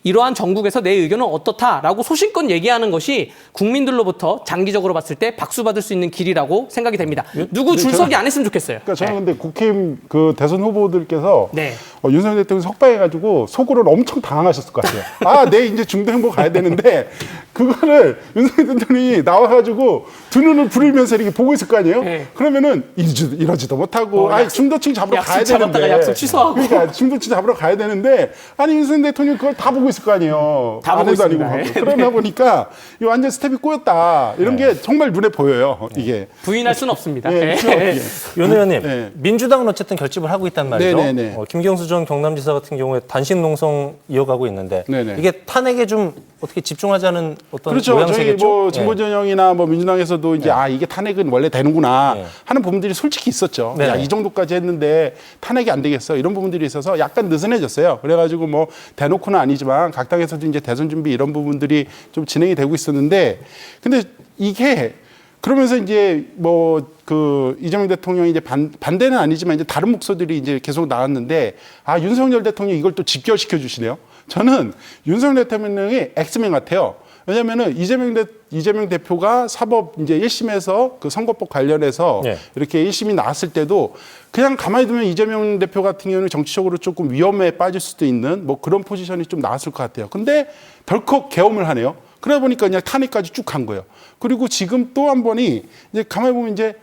이러한 정국에서 내 의견은 어떻다라고 소신껏 얘기하는 것이 국민들로부터 장기적으로 봤을 때 박수 받을 수 있는 길이라고 생각이 됩니다. 누구 줄서기 안 했으면 좋겠어요. 그러니까 저는 근데 국힘 그 대선 후보들께서 네. 윤석열 대통령 석방해가지고 속으로는 엄청 당황하셨을 것 같아요. 아, 내 이제 중도 행보 가야 되는데 그거를 윤석열 대통령이 나와가지고 두 눈을 부리면서 이렇게 보고 있을 거 아니에요? 네. 그러면은 이러지도 못하고 중도층 잡으러 가야 약속 잡았다가 되는데 약속 취소하고. 그러니까 중도층 잡으러 가야 되는데 아니 윤석열 대통령 그걸 다 보고 있을 거 아니에요. 다 보고 아내도 아니고 있습니다. 하고. 그러다 보니까 이 완전 스텝이 꼬였다 이런 게 정말 눈에 보여요. 이게. 부인할 수는 없습니다. 네, 네. 윤 의원님, 네. 민주당은 어쨌든 결집을 하고 있단 말이죠. 네네네. 김경수 전 경남지사 같은 경우에 단식 농성 이어가고 있는데 네네. 이게 탄핵에 좀 어떻게 집중하자는 어떤 그렇죠. 저희 모양새겠죠? 뭐 예. 진보진영이나 뭐 민주당에서도 이제 이게 탄핵은 원래 되는구나 네. 하는 부분들이 솔직히 있었죠. 네. 야, 이 정도까지 했는데 탄핵이 안 되겠어 이런 부분들이 있어서 약간 느슨해졌어요. 그래가지고 뭐 대놓고는 아니지만 각 당에서도 이제 대선 준비 이런 부분들이 좀 진행이 되고 있었는데 근데 이게 그러면서 이제 뭐 그 이재명 대통령이 이제 반대는 아니지만 이제 다른 목소리들이 이제 계속 나왔는데 윤석열 대통령이 이걸 또 직결시켜 주시네요. 저는 윤석열 대통령이 엑스맨 같아요. 왜냐면은 이재명 대표가 사법 이제 1심에서 그 선거법 관련해서 네. 이렇게 1심이 나왔을 때도 그냥 가만히 두면 이재명 대표 같은 경우는 정치적으로 조금 위험에 빠질 수도 있는 뭐 그런 포지션이 좀 나왔을 것 같아요. 근데 덜컥 계엄을 하네요. 그러다 보니까 그냥 탄핵까지 쭉 간 거예요. 그리고 지금 또 한 번이 이제 가만히 보면 이제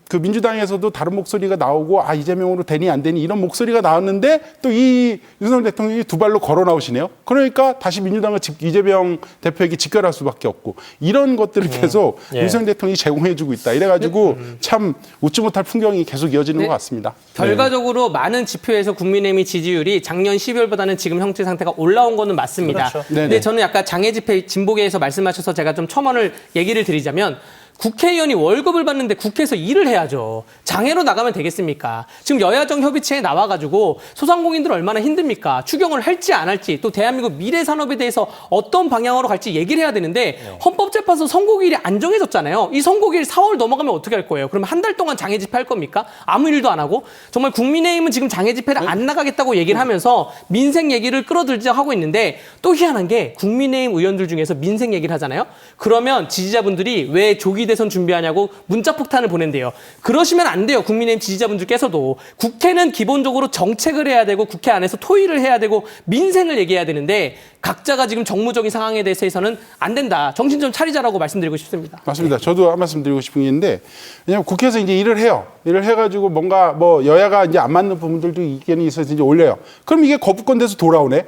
그 민주당에서도 다른 목소리가 나오고 이재명으로 되니 안 되니 이런 목소리가 나왔는데 또 이 윤석열 대통령이 두 발로 걸어 나오시네요. 그러니까 다시 민주당은 이재명 대표에게 직결할 수밖에 없고 이런 것들을 계속 예. 윤석열 대통령이 제공해주고 있다. 이래가지고 참 웃지 못할 풍경이 계속 이어지는 네. 것 같습니다. 결과적으로 많은 지표에서 국민의힘 지지율이 작년 12월보다는 지금 형태 상태가 올라온 거는 맞습니다. 그렇죠. 근데 네네. 저는 약간 장애 집회 진보계에서 말씀하셔서 제가 좀 첨언을 얘기를 드리자면 국회의원이 월급을 받는데 국회에서 일을 해야죠. 장애로 나가면 되겠습니까? 지금 여야정 협의체에 나와가지고 소상공인들 얼마나 힘듭니까? 추경을 할지 안 할지 또 대한민국 미래 산업에 대해서 어떤 방향으로 갈지 얘기를 해야 되는데 헌법재판소 선고일이 안 정해졌잖아요. 이 선고일 4월 넘어가면 어떻게 할 거예요? 그럼 한 달 동안 장애 집회 할 겁니까? 아무 일도 안 하고 정말 국민의힘은 지금 장애 집회를 안 나가겠다고 얘기를 하면서 민생 얘기를 끌어들자 하고 있는데 또 희한한 게 국민의힘 의원들 중에서 민생 얘기를 하잖아요. 그러면 지지자분들이 왜 조기 대선 준비하냐고 문자 폭탄을 보낸대요. 그러시면 안 돼요. 국민의힘 지지자분들께서도. 국회는 기본적으로 정책을 해야 되고 국회 안에서 토의를 해야 되고 민생을 얘기해야 되는데 각자가 지금 정무적인 상황에 대해서는 안 된다. 정신 좀 차리자라고 말씀드리고 싶습니다. 맞습니다. 저도 한 말씀 드리고 싶은 게 있는데, 왜냐하면 국회에서 이제 일을 해요. 일을 해가지고 뭔가 뭐 여야가 이제 안 맞는 부분들도意見이 있어서 이제 올려요. 그럼 이게 거부권 돼서 돌아오네?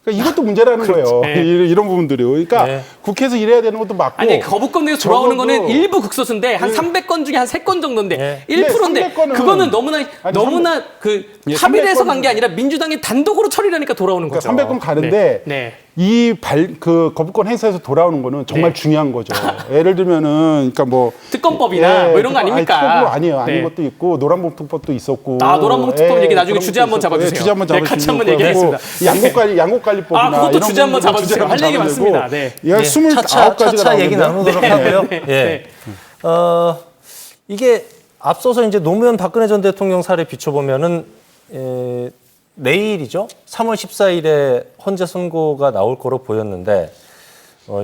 그러니까 이것도 문제라는 거예요. 네. 이런 부분들이. 그러니까 네. 국회에서 일해야 되는 것도 맞고. 아니 거부권 내서 돌아오는 적어도- 거는 일부 극소수인데 한 300건 중에 한 3건 정도인데 네. 1%인데 300건은 그거는 너무나 예, 합의를 해서 300건 간 게 아니라 민주당이 단독으로 처리하니까 돌아오는 거죠. 그러니까 300건 가는데 네. 그 거부권 행사에서 돌아오는 거는 정말 네. 중요한 거죠. 예를 들면은 그러니까 뭐 특검법이나 뭐 이런 거 아닙니까? 특검법 아니에요. 네. 아닌 것도 있고 노란봉투법도 있었고. 노란봉투법 얘기 나중에 그런 주제 것도 한번 있었고. 잡아주세요. 주제 한번 네, 잡아주시고. 같이 한번 얘기하겠습니다. 양곡관리법이나 그것도 이런 주제 한번 부분들 잡아주세요. 할 얘기 잡아내고 많습니다. 네. 얘가 예, 29가지가 차차 얘기 나누도록 하고요. 네. 예. 이게 앞서서 이제 노무현 박근혜 전 대통령 사례 비춰보면은 내일이죠. 3월 14일에 헌재 선고가 나올 거로 보였는데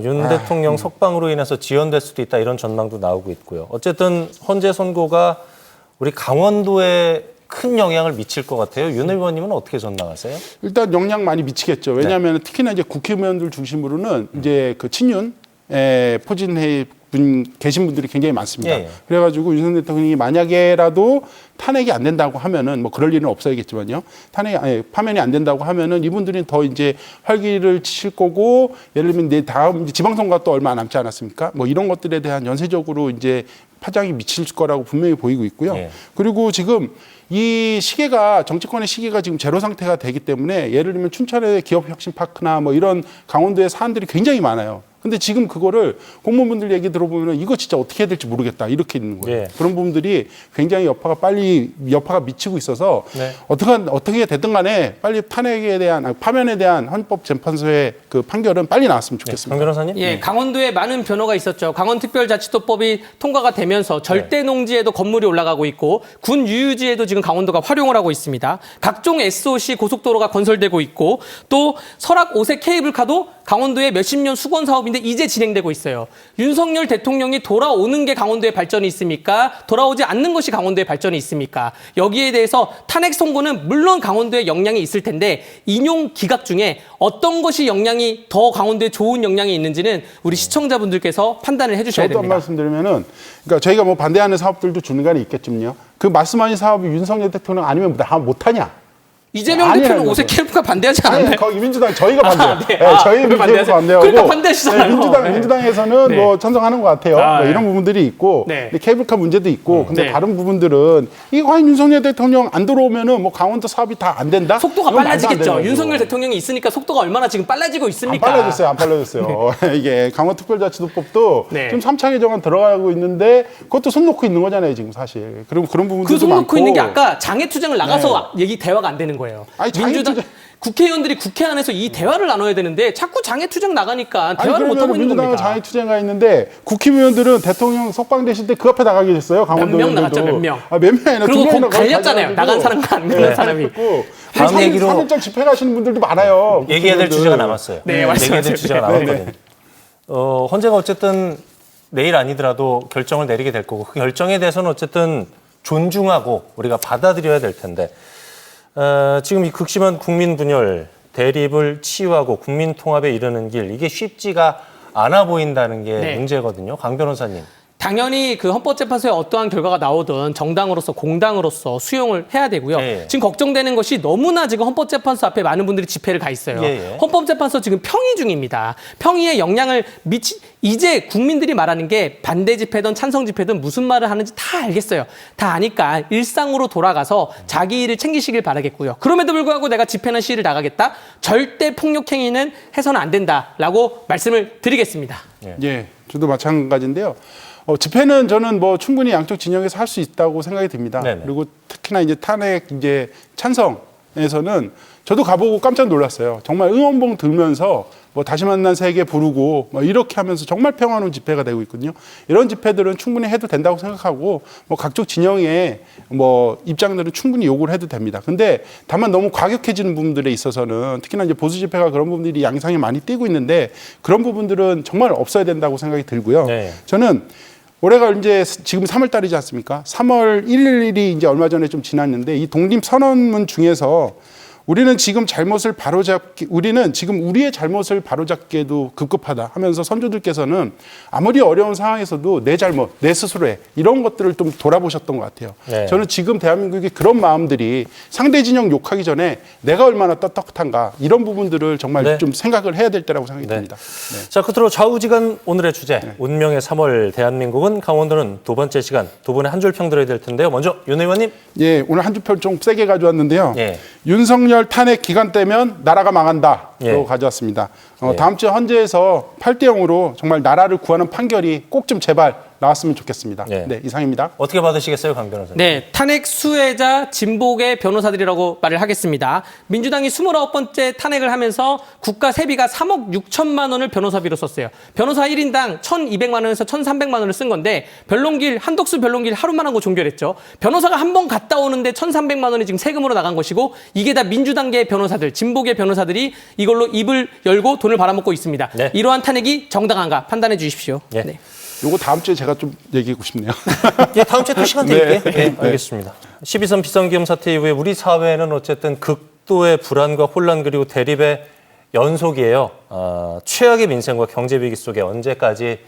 윤 대통령 석방으로 인해서 지연될 수도 있다 이런 전망도 나오고 있고요. 어쨌든 헌재 선고가 우리 강원도에 큰 영향을 미칠 것 같아요. 윤 의원님은 어떻게 전망하세요? 일단 영향 많이 미치겠죠. 왜냐하면 특히나 이제 국회의원들 중심으로는 이제 그 친윤 포진회 계신 분들이 굉장히 많습니다. 예. 그래가지고 윤석열 대통령이 만약에라도 탄핵이 안 된다고 하면은 뭐 그럴 일은 없어야겠지만요. 파면이 안 된다고 하면은 이분들이 더 이제 활기를 치실 거고 예를 들면 내 다음 이제 지방선거가 또 얼마 남지 않았습니까? 뭐 이런 것들에 대한 연쇄적으로 이제 파장이 미칠 거라고 분명히 보이고 있고요. 예. 그리고 지금 이 시계가 정치권의 시계가 지금 제로 상태가 되기 때문에 예를 들면 춘천의 기업혁신파크나 뭐 이런 강원도의 사안들이 굉장히 많아요. 근데 지금 그거를 공무원분들 얘기 들어보면 이거 진짜 어떻게 해야 될지 모르겠다 이렇게 있는 거예요. 예. 그런 부분들이 굉장히 여파가 미치고 있어서 네. 어떻게 됐든 간에 빨리 파면에 대한 헌법재판소의 그 판결은 빨리 나왔으면 좋겠습니다. 강 변호사님? 예, 강원도에 많은 변화가 있었죠. 강원특별자치도법이 통과가 되면서 절대농지에도 건물이 올라가고 있고 군 유유지에도 지금 강원도가 활용을 하고 있습니다. 각종 SOC 고속도로가 건설되고 있고 또 설악 오색 케이블카도 강원도의 몇십 년 수건 사업인데 이제 진행되고 있어요. 윤석열 대통령이 돌아오는 게 강원도의 발전이 있습니까? 돌아오지 않는 것이 강원도의 발전이 있습니까? 여기에 대해서 탄핵 선고는 물론 강원도에 영향이 있을 텐데 인용 기각 중에 어떤 것이 영향이 더 강원도에 좋은 영향이 있는지는 우리 시청자분들께서 판단을 해주셔야 저도 한 됩니다. 말씀드리면은 그러니까 저희가 뭐 반대하는 사업들도 중간에 있겠지만요. 그 말씀하신 사업이 윤석열 대통령 아니면 다 못하냐? 이재명 아니라는 대표는 거죠. 옷에 KF가 반대하지 아니, 않았나요? 거기 민주당 저희가 반대해요. 네. 네, 저희 왜 민주당 반대하세요? 반대하고. 그러니까 반대하시잖아요. 네, 네. 민주당에서는 네. 뭐 찬성하는 것 같아요. 아, 뭐 네. 이런 부분들이 있고, 네. 근데 케이블카 문제도 있고, 근데 네. 다른 부분들은 이 과연 윤석열 대통령 안 들어오면은 뭐 강원도 사업이 다 안 된다? 속도가 이건 말도 안 빨라지겠죠. 되는 거죠. 윤석열 대통령이 있으니까 속도가 얼마나 지금 빨라지고 안 있습니까? 빨라졌어요. 안 빨라졌어요. 이게 강원특별자치도법도 네. 좀 3차 개정안 들어가고 있는데 그것도 손 놓고 있는 거잖아요, 지금 사실. 그리고 그런 부분들도 그 손 놓고 많고. 있는 게 아까 장애투쟁을 나가서 대화가 안 되는 거예요. 아니, 민주당 장애투쟁- 국회의원들이 국회 안에서 이 대화를 나눠야 되는데 자꾸 장애투쟁 나가니까 아니 대화를 못 그러면 하고 있는 민주당은 겁니다. 장애투쟁가 있는데 국회의원들은 대통령 석방되실 때 그 앞에 나가게 됐어요. 강원도 명 의원들도. 나갔죠, 몇 명. 아, 몇 명이 아니라 그리고 두 명이나 곧 갈렸잖아요. 나간 사람과 안 나간 사람이. 다음 얘기로 3일장 집회 가시는 분들도 많아요. 얘기해야 될 국회의원들. 주제가 남았어요. 네, 얘기해야 될 말씀하세요. 주제가 네, 남았거든요. 헌재가 어쨌든 내일 아니더라도 결정을 내리게 될 거고 그 결정에 대해서는 어쨌든 존중하고 우리가 받아들여야 될 텐데 지금 이 극심한 국민 분열, 대립을 치유하고 국민 통합에 이르는 길 이게 쉽지가 않아 보인다는 게 네. 문제거든요. 강 변호사님. 당연히 그 헌법재판소에 어떠한 결과가 나오든 정당으로서 공당으로서 수용을 해야 되고요. 예, 예. 지금 걱정되는 것이 너무나 지금 헌법재판소 앞에 많은 분들이 집회를 가 있어요. 예, 예. 헌법재판소 지금 평의 중입니다. 평의에 영향을 이제 국민들이 말하는 게 반대 집회든 찬성 집회든 무슨 말을 하는지 다 알겠어요. 다 아니까 일상으로 돌아가서 자기 일을 챙기시길 바라겠고요. 그럼에도 불구하고 내가 집회나 시위를 나가겠다. 절대 폭력 행위는 해서는 안 된다라고 말씀을 드리겠습니다. 예, 저도 마찬가지인데요. 집회는 저는 뭐 충분히 양쪽 진영에서 할 수 있다고 생각이 듭니다. 네네. 그리고 특히나 이제 탄핵 이제 찬성에서는 저도 가보고 깜짝 놀랐어요. 정말 응원봉 들면서 뭐 다시 만난 세계 부르고 뭐 이렇게 하면서 정말 평화로운 집회가 되고 있거든요. 이런 집회들은 충분히 해도 된다고 생각하고 뭐 각종 진영의 뭐 입장들은 충분히 요구를 해도 됩니다. 근데 다만 너무 과격해지는 부분들에 있어서는 특히나 이제 보수 집회가 그런 부분들이 양상이 많이 띄고 있는데 그런 부분들은 정말 없어야 된다고 생각이 들고요. 네. 저는 올해가 이제 지금 3월 달이지 않습니까? 3월 1일이 이제 얼마 전에 좀 지났는데 이 독립선언문 중에서 우리는 지금 우리의 잘못을 바로잡기에도 급급하다 하면서 선조들께서는 아무리 어려운 상황에서도 내 잘못, 내 스스로의 이런 것들을 좀 돌아보셨던 것 같아요. 네. 저는 지금 대한민국의 그런 마음들이 상대 진영 욕하기 전에 내가 얼마나 떳떳한가 이런 부분들을 정말 네. 좀 생각을 해야 될 때라고 생각이 네. 듭니다. 네. 자, 끝으로 좌우지간 오늘의 주제 운명의 3월 대한민국은 강원도는 두 번째 시간 두 분의 한 줄 평 들어야 될 텐데요. 먼저 윤 의원님. 예, 오늘 한 줄 평 좀 세게 가져왔는데요. 예. 윤석열 탄핵 기간 때면 나라가 망한다로 예. 가져왔습니다. 예. 다음 주 헌재에서 8대0으로 정말 나라를 구하는 판결이 꼭 좀 제발 나왔으면 좋겠습니다. 예. 네, 이상입니다. 어떻게 받으시겠어요, 강 변호사님? 네, 탄핵 수혜자 진복의 변호사들이라고 말을 하겠습니다. 민주당이 29번째 탄핵을 하면서 국가 세비가 3억 6천만 원을 변호사비로 썼어요. 변호사 1인당 1,200만 원에서 1,300만 원을 쓴 건데 한덕수 변론길 하루만 하고 종결했죠. 변호사가 한 번 갔다 오는데 1,300만 원이 지금 세금으로 나간 것이고 이게 다 민주당계 변호사들, 진복의 변호사들이 이걸로 입을 열고 돈을 벌어먹고 있습니다. 네. 이러한 탄핵이 정당한가 판단해 주십시오. 예. 네. 요거 다음 주에 제가 좀 얘기하고 싶네요. 예, 다음 주에 또 시간 드릴게요. 네. 예, 알겠습니다. 12선 비상기금 사태 이후에 우리 사회는 어쨌든 극도의 불안과 혼란 그리고 대립의 연속이에요. 최악의 민생과 경제 위기 속에 언제까지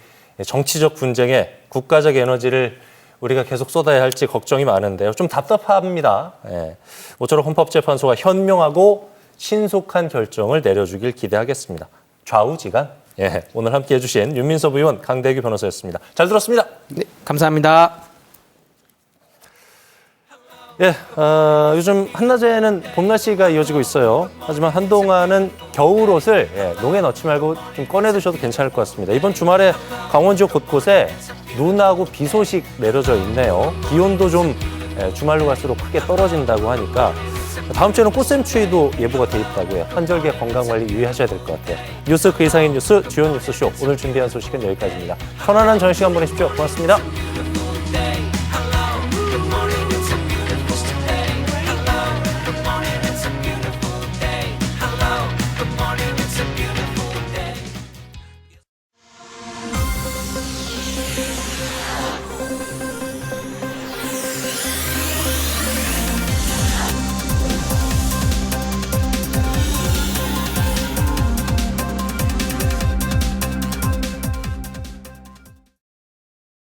정치적 분쟁에 국가적 에너지를 우리가 계속 쏟아야 할지 걱정이 많은데요. 좀 답답합니다. 예. 모쪼록 헌법재판소가 현명하고 신속한 결정을 내려주길 기대하겠습니다. 좌우지간. 예, 오늘 함께해 주신 윤민섭 의원, 강대규 변호사였습니다. 잘 들었습니다. 네, 감사합니다. 예, 요즘 한낮에는 봄 날씨가 이어지고 있어요. 하지만 한동안은 겨울 옷을 농에 넣지 말고 좀 꺼내두셔도 괜찮을 것 같습니다. 이번 주말에 강원 지역 곳곳에 눈하고 비 소식 내려져 있네요. 기온도 좀 주말로 갈수록 크게 떨어진다고 하니까 다음 주에는 꽃샘추위도 예보가 돼 있다고요. 한절기에 건강관리 유의하셔야 될 것 같아요. 뉴스 그 이상의 뉴스, 주요 뉴스쇼. 오늘 준비한 소식은 여기까지입니다. 편안한 저녁 시간 보내십시오. 고맙습니다.